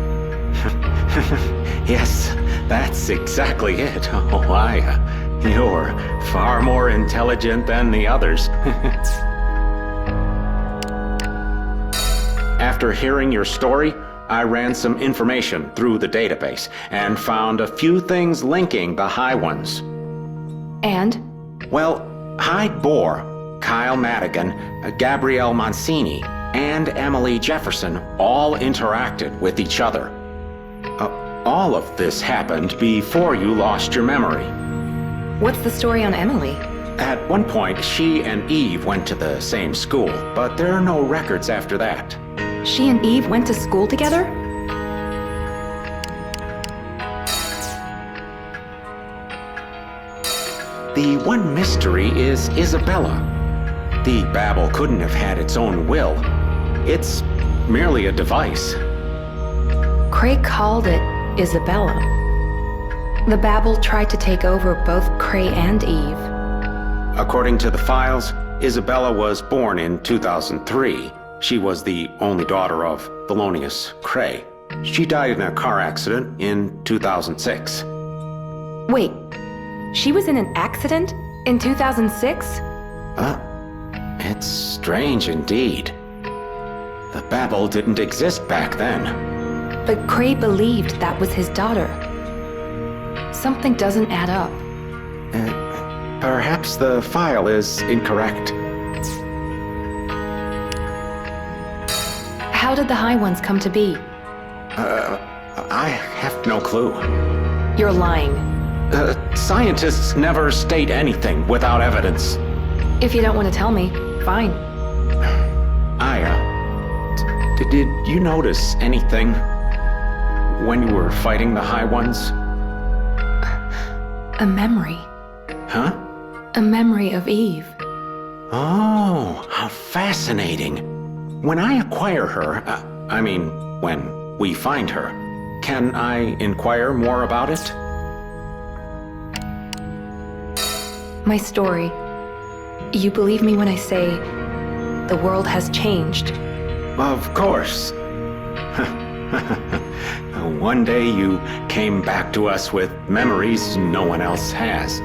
Yes, that's exactly it. Oh, you're far more intelligent than the others. After hearing your story, I ran some information through the database and found a few things linking the High Ones. And? Well, Hyde Bohr, Kyle Madigan, Gabrielle Mancini, and Emily Jefferson all interacted with each other. All of this happened before you lost your memory. What's the story on Emily? At one point, she and Eve went to the same school, but there are no records after that. She and Eve went to school together? The one mystery is Isabella. The Babel couldn't have had its own will. It's merely a device. Cray called it Isabella. The Babel tried to take over both Cray and Eve. According to the files, Isabella was born in 2003. She was the only daughter of Thelonious Cray. She died in a car accident in 2006. Wait, she was in an accident in 2006? It's strange indeed. The Babel didn't exist back then. But Cray believed that was his daughter. Something doesn't add up. Perhaps the file is incorrect. How did the High Ones come to be? I have no clue. You're lying. Scientists never state anything without evidence. If you don't want to tell me, fine. Did you notice anything when you were fighting the High Ones? A memory. Huh? A memory of Eve. Oh, how fascinating. When I acquire her, when we find her, can I inquire more about it? My story. You believe me when I say the world has changed? Of course. One day you came back to us with memories no one else has.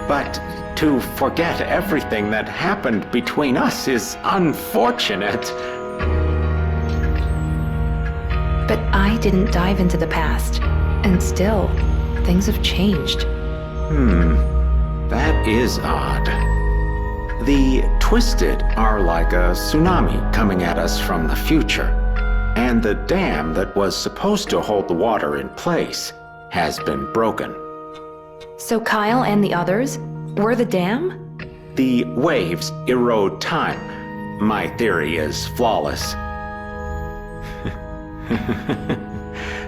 But to forget everything that happened between us is unfortunate. But I didn't dive into the past, and still, things have changed. That is odd. The Twisted are like a tsunami coming at us from the future, and the dam that was supposed to hold the water in place has been broken. So Kyle and the others were the dam? The waves erode time. My theory is flawless.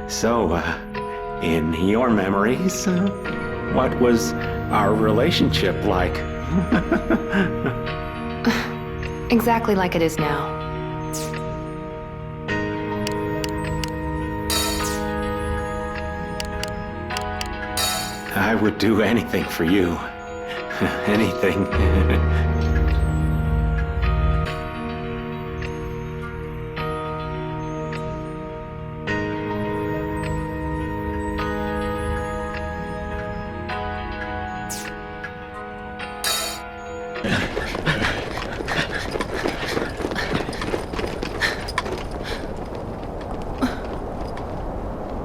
So, in your memories, what was our relationship like? Exactly like it is now. I would do anything for you. Anything.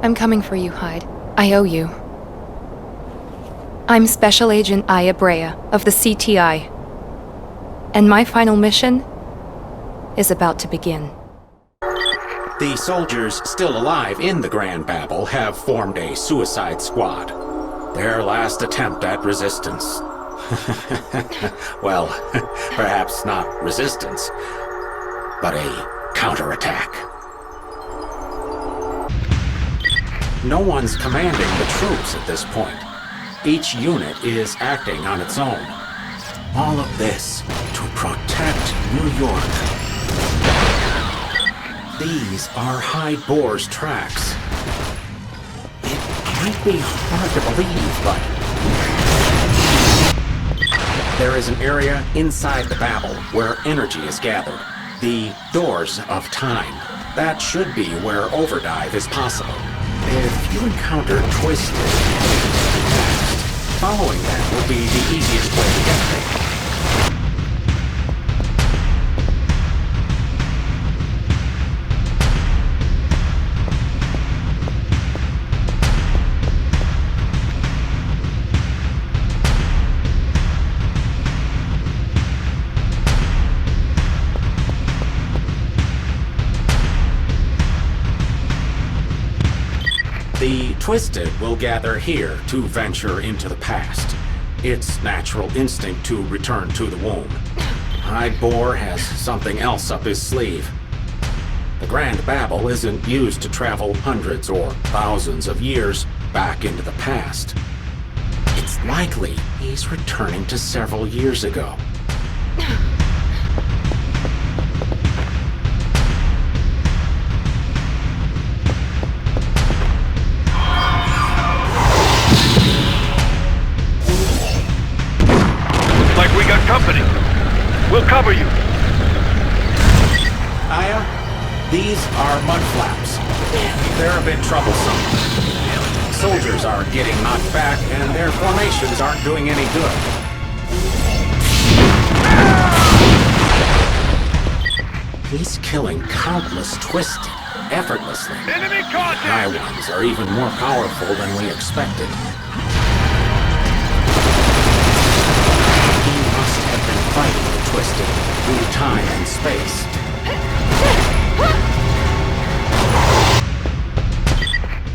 I'm coming for you, Hyde. I owe you. I'm Special Agent Aya Brea of the CTI. And my final mission is about to begin. The soldiers still alive in the Grand Babel have formed a suicide squad. Their last attempt at resistance. Well, perhaps not resistance, but a counterattack. No one's commanding the troops at this point. Each unit is acting on its own. All of this to protect New York. These are Hyde Boar's tracks. It might be hard to believe, but there is an area inside the Babel where energy is gathered. The Doors of Time. That should be where Overdive is possible. If you encounter Twisted, following that will be the easiest way to get there. The Twisted will gather here to venture into the past. Its natural instinct to return to the womb. Hyde Boar has something else up his sleeve. The Grand Babel isn't used to travel hundreds or thousands of years back into the past. It's likely he's returning to several years ago. Company. We'll cover you. Aya, these are mud flaps. They're a bit troublesome. Soldiers are getting knocked back, and their formations aren't doing any good. He's killing countless Twisted, effortlessly. Enemy contact! My ones are even more powerful than we expected. Fighting the Twisted through time and space.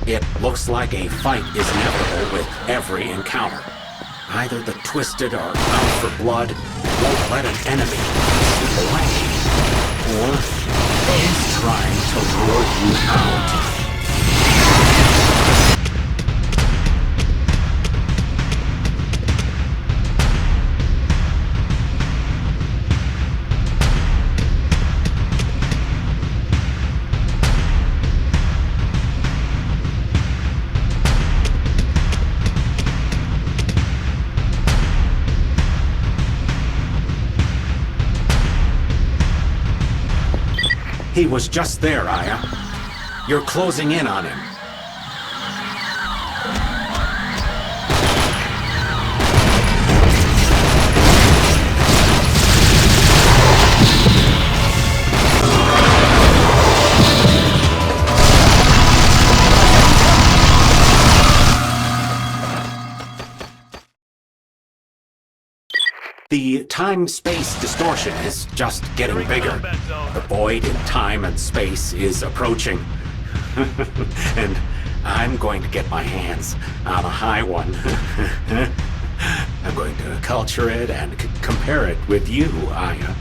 It looks like a fight is inevitable with every encounter. Either the Twisted are out for blood, won't let an enemy slip away, or is trying to lure you out. He was just there, Aya. You're closing in on him. The time-space distortion is just getting bigger. The void in time and space is approaching. And I'm going to get my hands on a high one. I'm going to culture it and compare it with you, Aya.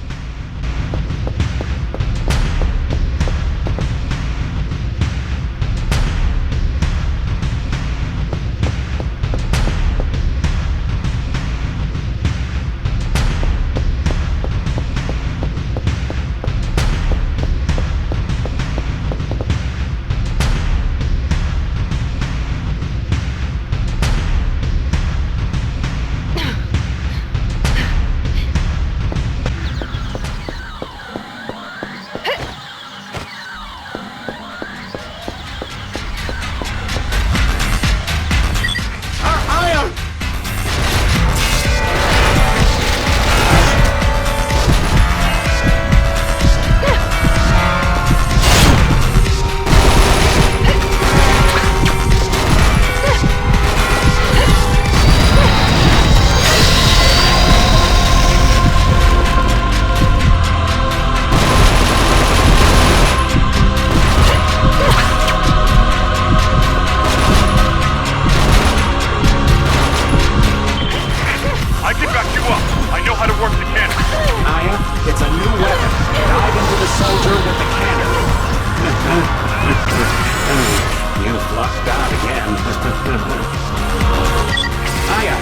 Aya,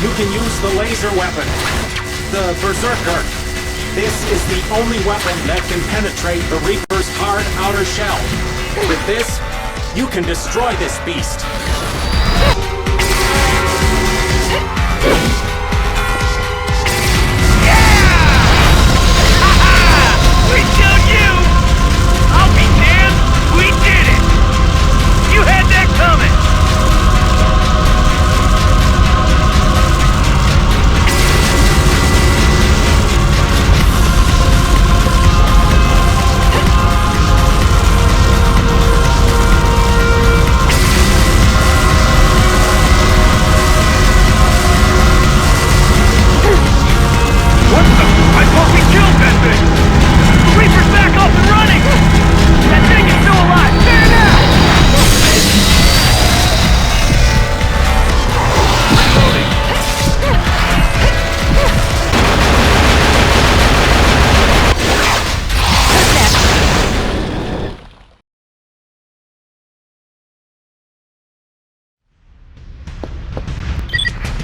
you can use the laser weapon. The Berserker. This is the only weapon that can penetrate the Reaper's hard outer shell. With this, you can destroy this beast. We killed you! I'll be damned! We did it! You had that coming! What the? I thought we killed that thing! The Reaper's back up and running! That thing is still alive! Stand down! Reloading.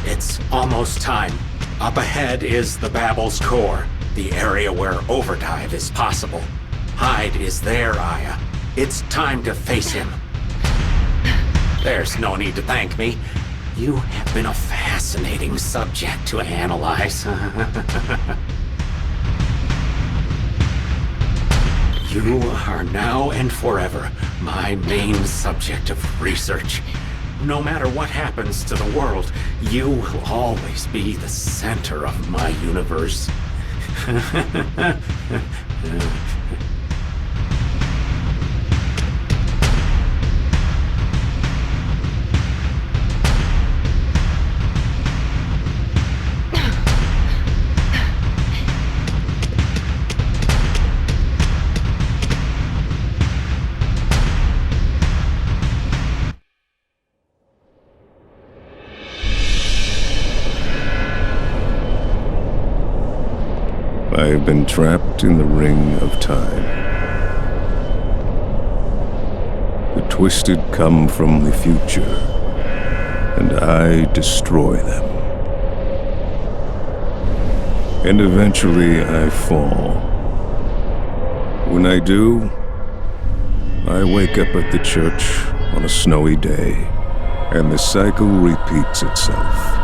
It's almost time. Up ahead is the Babel's core, the area where Overdive is possible. Hyde is there, Aya. It's time to face him. There's no need to thank me. You have been a fascinating subject to analyze. You are now and forever my main subject of research. No matter what happens to the world, you will always be the center of my universe. I have been trapped in the ring of time. The twisted come from the future, and I destroy them. And eventually I fall. When I do, I wake up at the church on a snowy day, and the cycle repeats itself.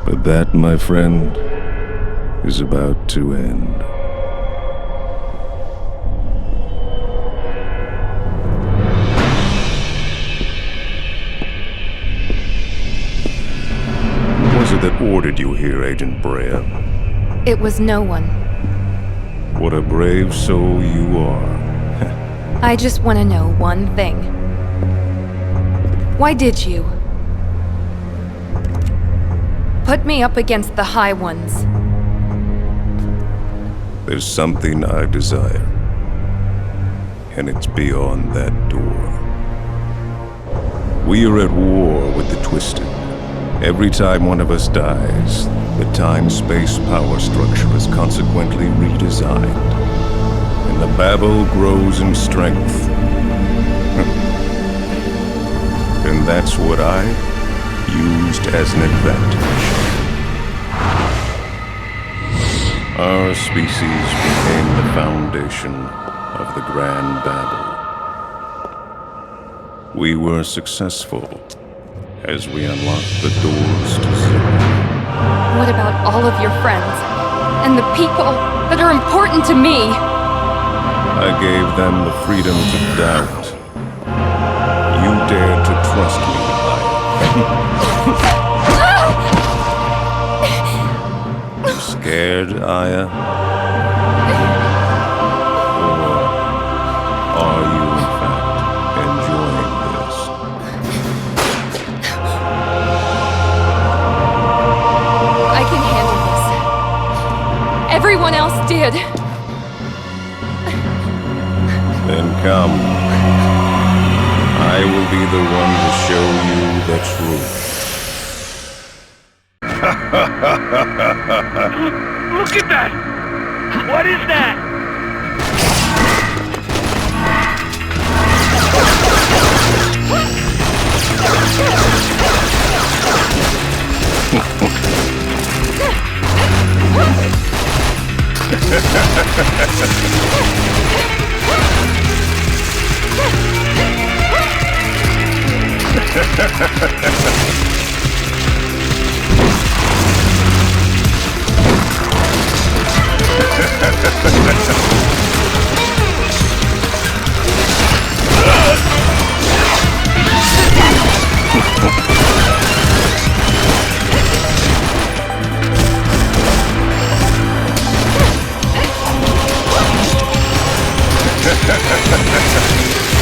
But that, my friend, is about to end. Who was it that ordered you here, Agent Brea? It was no one. What a brave soul you are. I just want to know one thing. Why did you put me up against the High Ones? There's something I desire, and it's beyond that door. We are at war with the Twisted. Every time one of us dies, the time-space power structure is consequently redesigned, and the Babel grows in strength. And that's what I used as an advantage. Our species became the foundation of the Grand Babel. We were successful as we unlocked the doors to zero. What about all of your friends and the people that are important to me? I gave them the freedom to doubt. You dared to trust me, Aya. Scared, Aya? Or are you, in fact, enjoying this? I can handle this. Everyone else did. Then come. I will be the one to show you the truth. Look at that! What is that?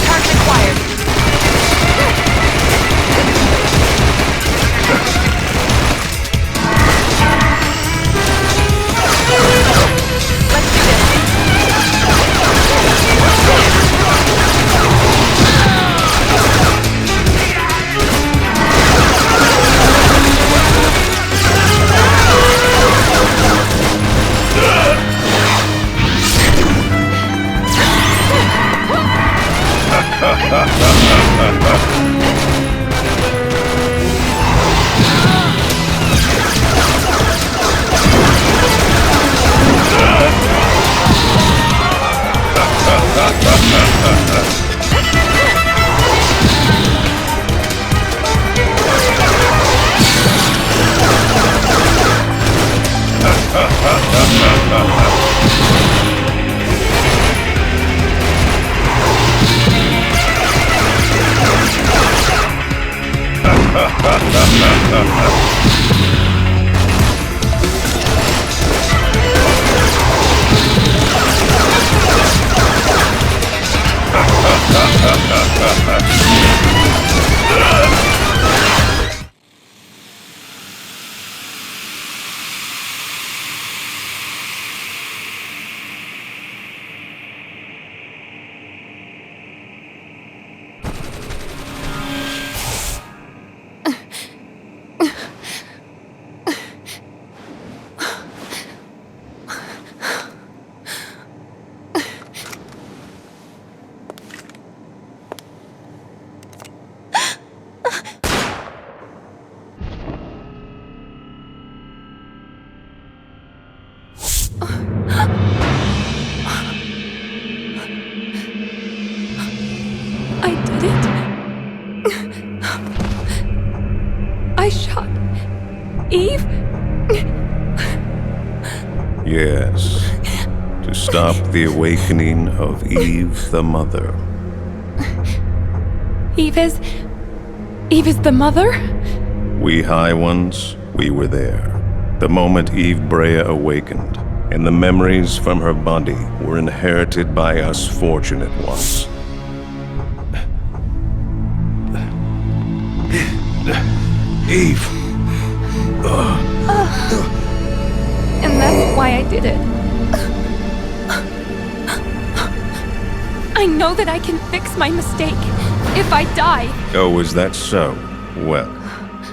Target acquired. Let's do I did it. I shot Eve. Yes. To stop the awakening of Eve the Mother. Eve is the mother? We High Ones, we were there. The moment Eve Brea awakened, and the memories from her body were inherited by us fortunate ones. Eve! And that's why I did it. I know that I can fix my mistake if I die. Oh, is that so? Well,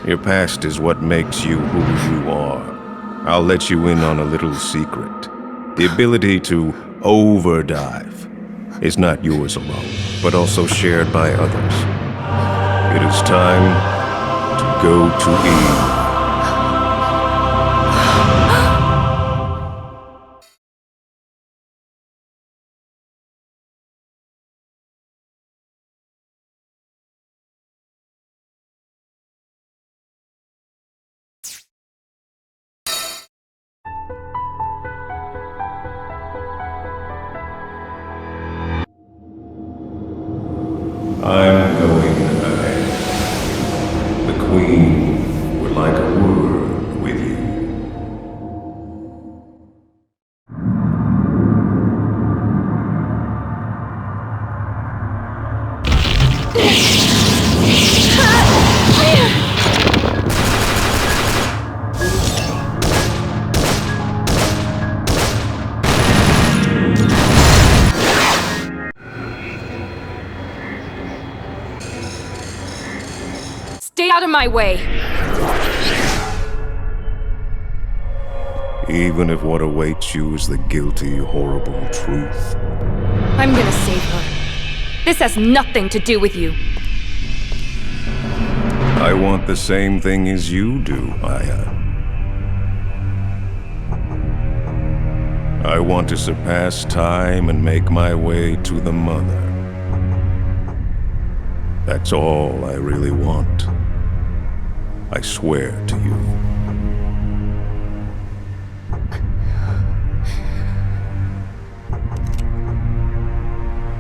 your past is what makes you who you are. I'll let you in on a little secret. The ability to overdive is not yours alone, but also shared by others. It is time to go to Eve. I'm going ahead. The Queen would like a word with you. Stay out of my way. Even if what awaits you is the guilty, horrible truth. I'm gonna save her. This has nothing to do with you. I want the same thing as you do, Aya. I want to surpass time and make my way to the Mother. That's all I really want. I swear to you.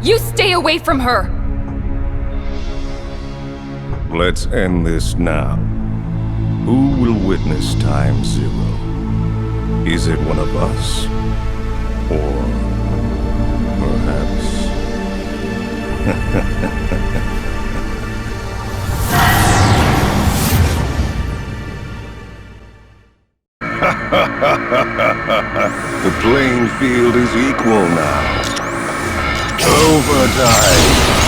You stay away from her! Let's end this now. Who will witness time zero? Is it one of us? Or perhaps... The playing field is equal now. Overdive!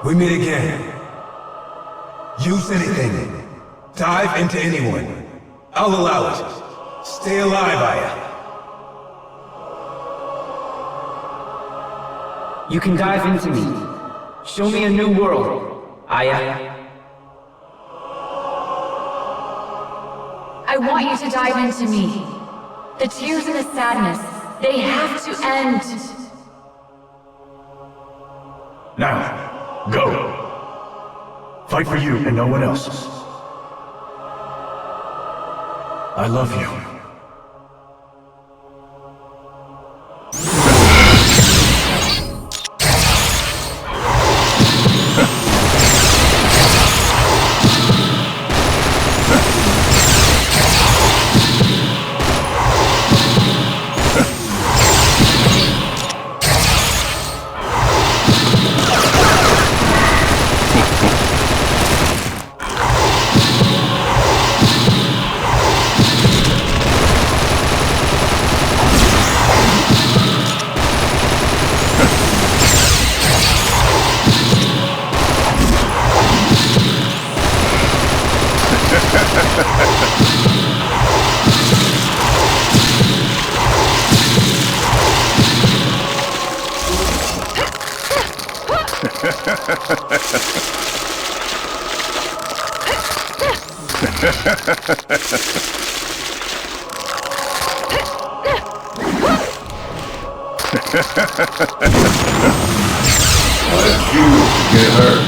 We meet again. Use anything. Dive into anyone. I'll allow it. Stay alive, Aya. You can dive into me. Show me a new world, Aya. I want you to dive into me. The tears and the sadness, they have to end. Now, go. Fight for you and no one else. I love you. I refuse to get hurt.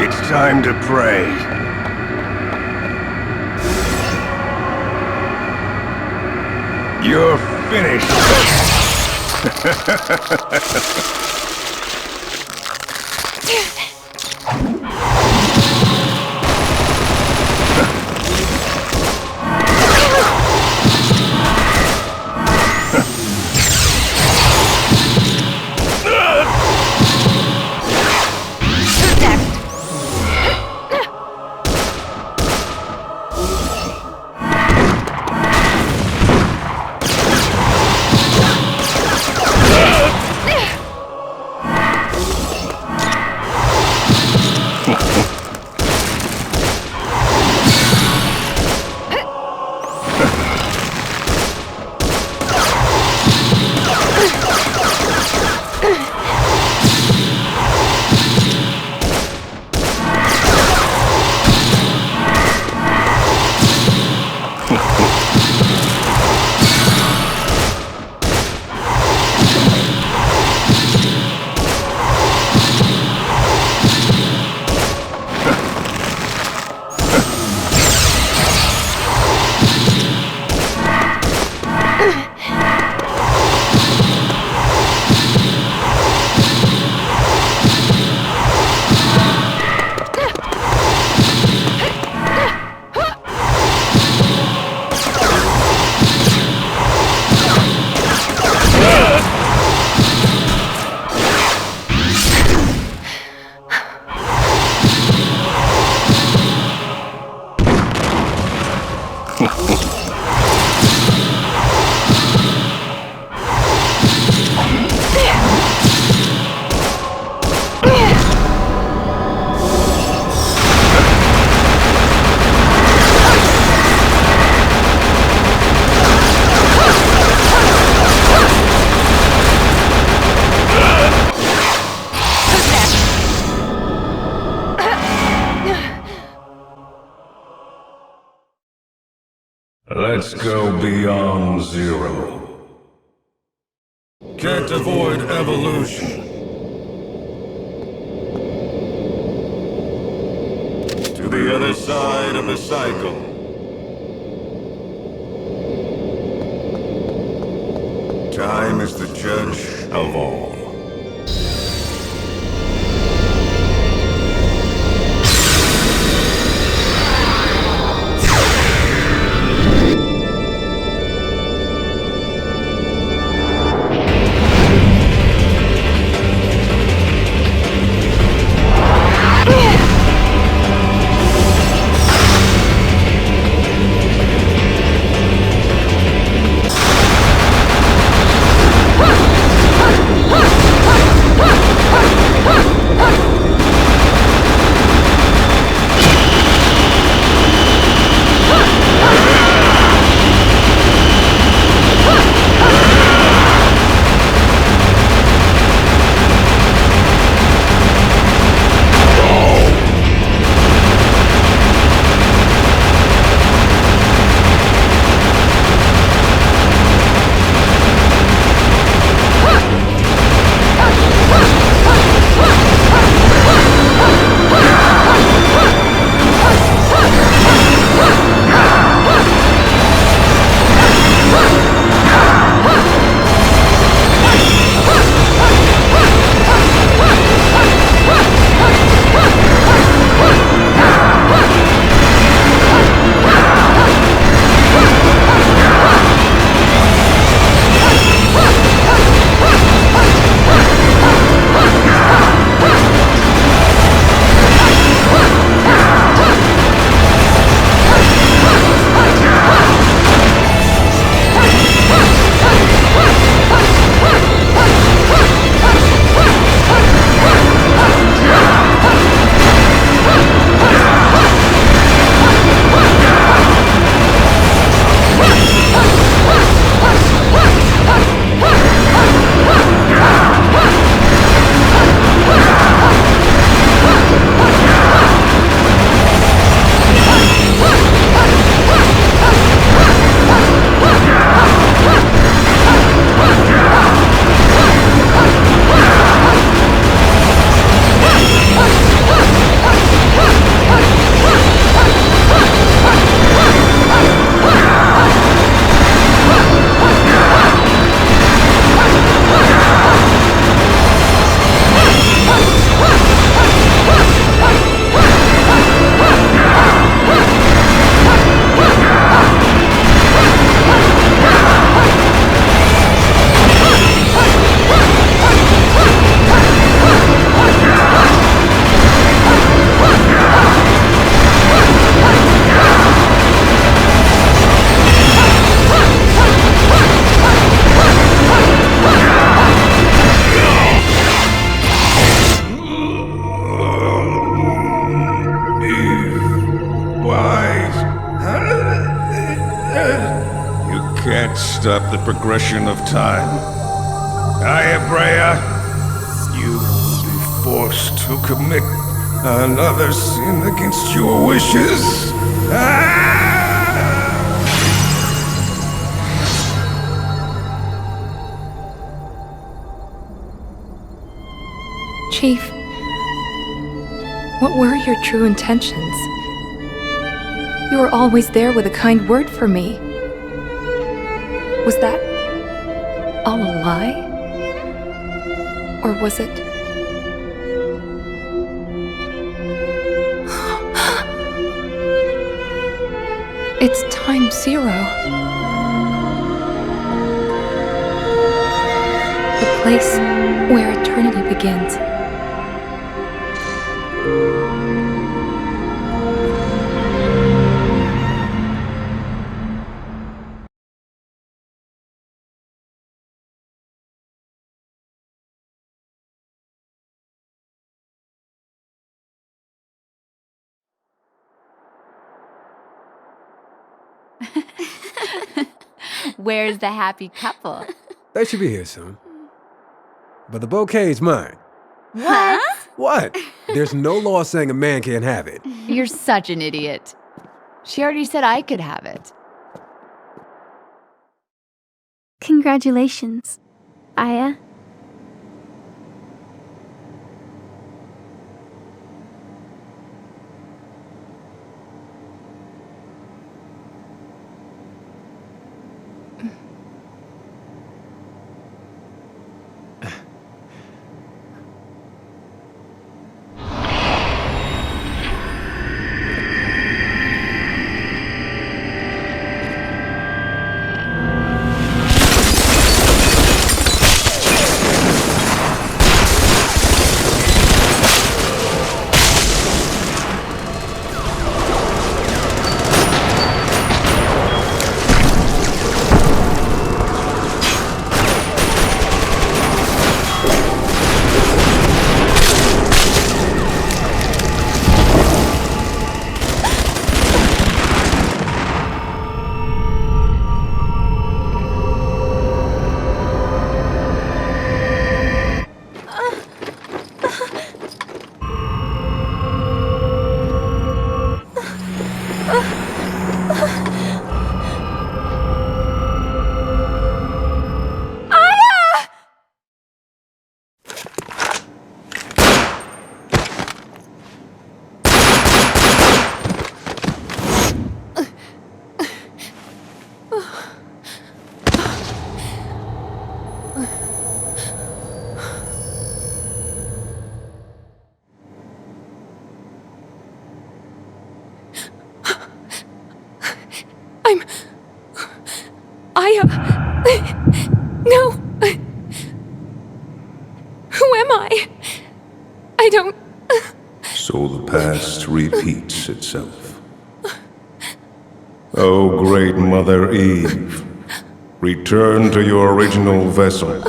It's time to pray. You're finished. Let's go beyond zero. Can't avoid evolution. To the other side of the cycle. Time is the judge of all. Stop the progression of time. Brea, you will be forced to commit another sin against your wishes. Chief, what were your true intentions? You were always there with a kind word for me. Was that all a lie? Or was it... It's time zero. The place where eternity begins. Where's the happy couple? They should be here soon. But the bouquet's mine. What? What? There's no law saying a man can't have it. You're such an idiot. She already said I could have it. Congratulations, Aya. No! Who am I? I don't... So the past repeats itself. Oh, great Mother Eve, return to your original vessel.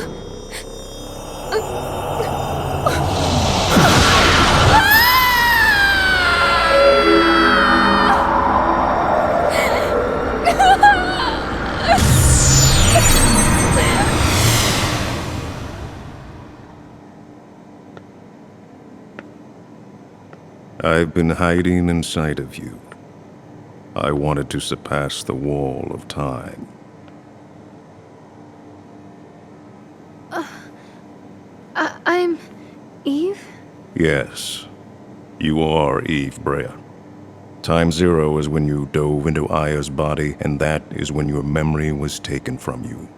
I've been hiding inside of you. I wanted to surpass the wall of time. I'm... Eve? Yes, you are Eve Brea. Time zero is when you dove into Aya's body, and that is when your memory was taken from you.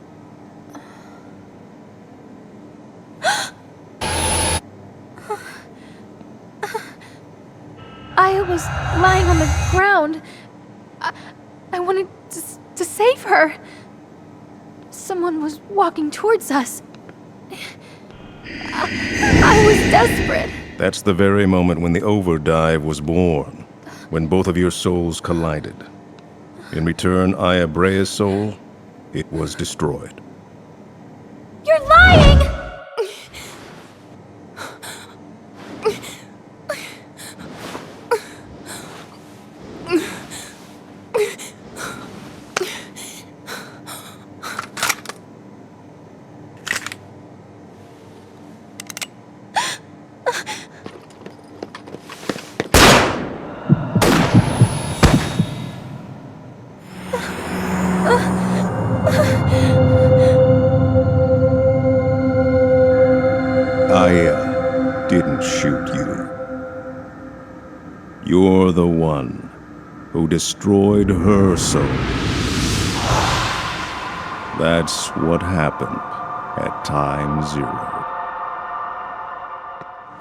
Aya was lying on the ground. I wanted to save her. Someone was walking towards us. I was desperate. That's the very moment when the Overdive was born, when both of your souls collided. In return, Aya Brea's soul, it was destroyed. You're lying! Aya didn't shoot you. You're the one who destroyed her soul. That's what happened at time zero.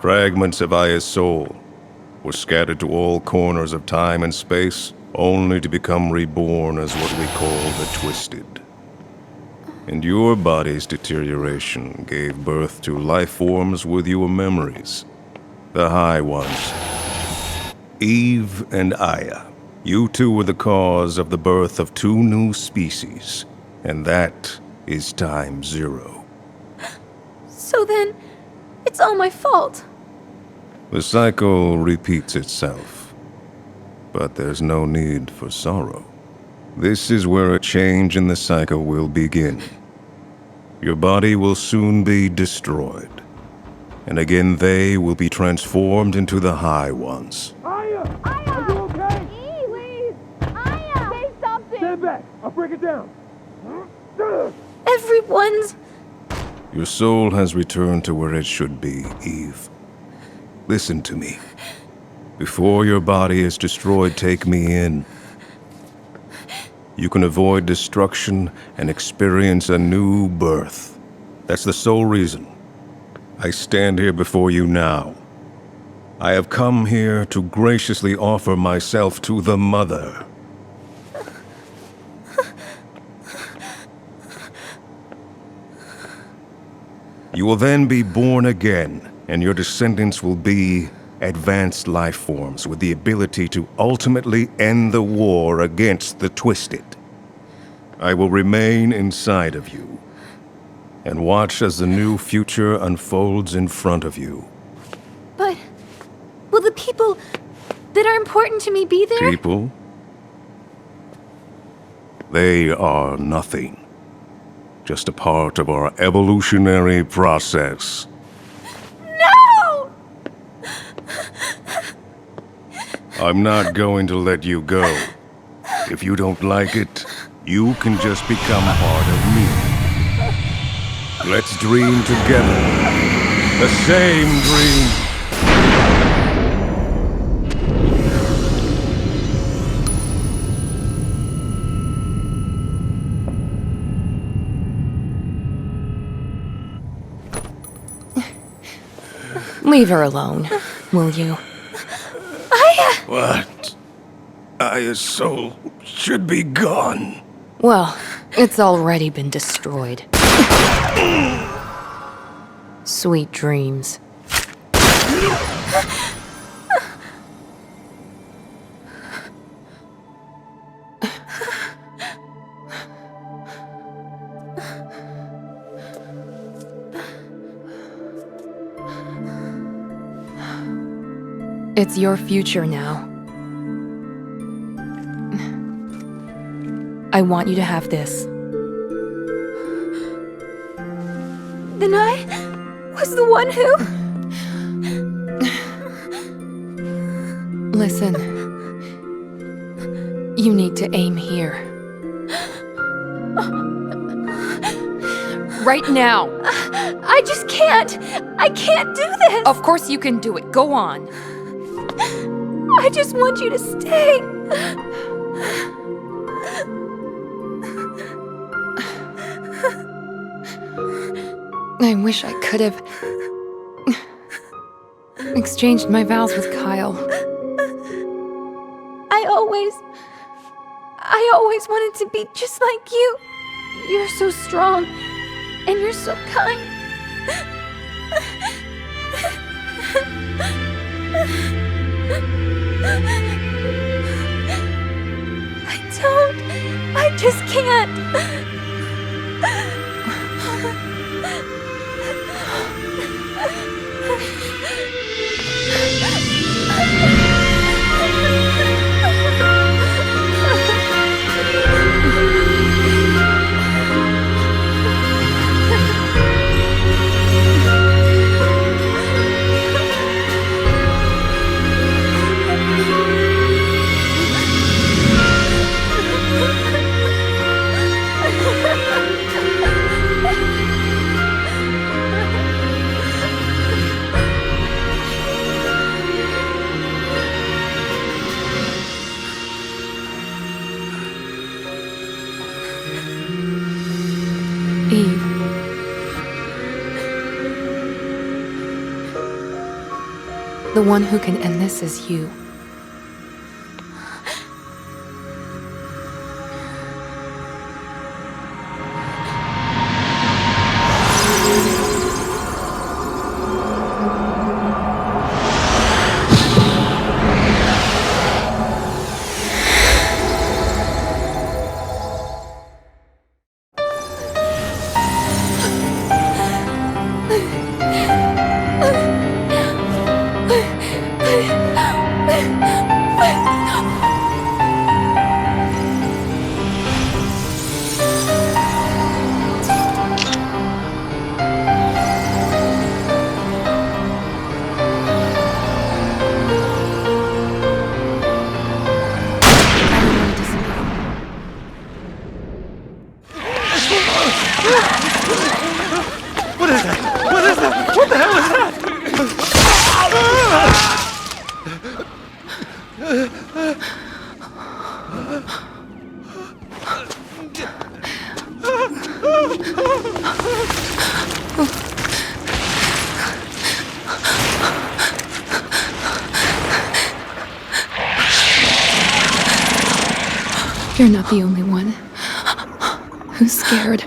Fragments of Aya's soul were scattered to all corners of time and space, only to become reborn as what we call the Twisted. And your body's deterioration gave birth to life forms with your memories. The High Ones. Eve and Aya. You two were the cause of the birth of two new species. And that is time zero. So then, it's all my fault. The cycle repeats itself. But there's no need for sorrow. This is where a change in the cycle will begin. Your body will soon be destroyed. And again they will be transformed into the High Ones. Aya! Are you okay? Please! Aya! Say something! Stand back! I'll break it down! Everyone's... Your soul has returned to where it should be, Eve. Listen to me. Before your body is destroyed, take me in. You can avoid destruction and experience a new birth. That's the sole reason I stand here before you now. I have come here to graciously offer myself to the Mother. You will then be born again, and your descendants will be advanced life forms with the ability to ultimately end the war against the Twisted. I will remain inside of you and watch as the new future unfolds in front of you. But... will the people that are important to me be there? People? They are nothing. Just a part of our evolutionary process. No! I'm not going to let you go. If you don't like it, you can just become part of me. Let's dream together. The same dream. Leave her alone, will you? What? Aya's soul should be gone. Well, it's already been destroyed. Sweet dreams. It's your future now. I want you to have this. Then I was the one who... Listen. You need to aim here. Right now! I just can't! I can't do this! Of course you can do it. Go on. I just want you to stay. I wish I could have exchanged my vows with Kyle. I always wanted to be just like you. You're so strong, and you're so kind. I just can't. Eve. The one who can end this is you. You're not the only one who's scared.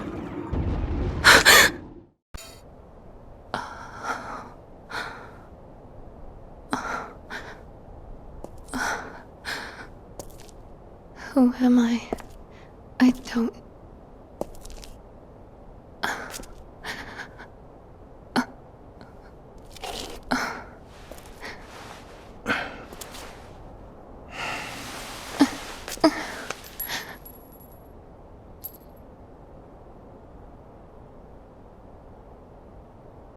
Who am I? I don't...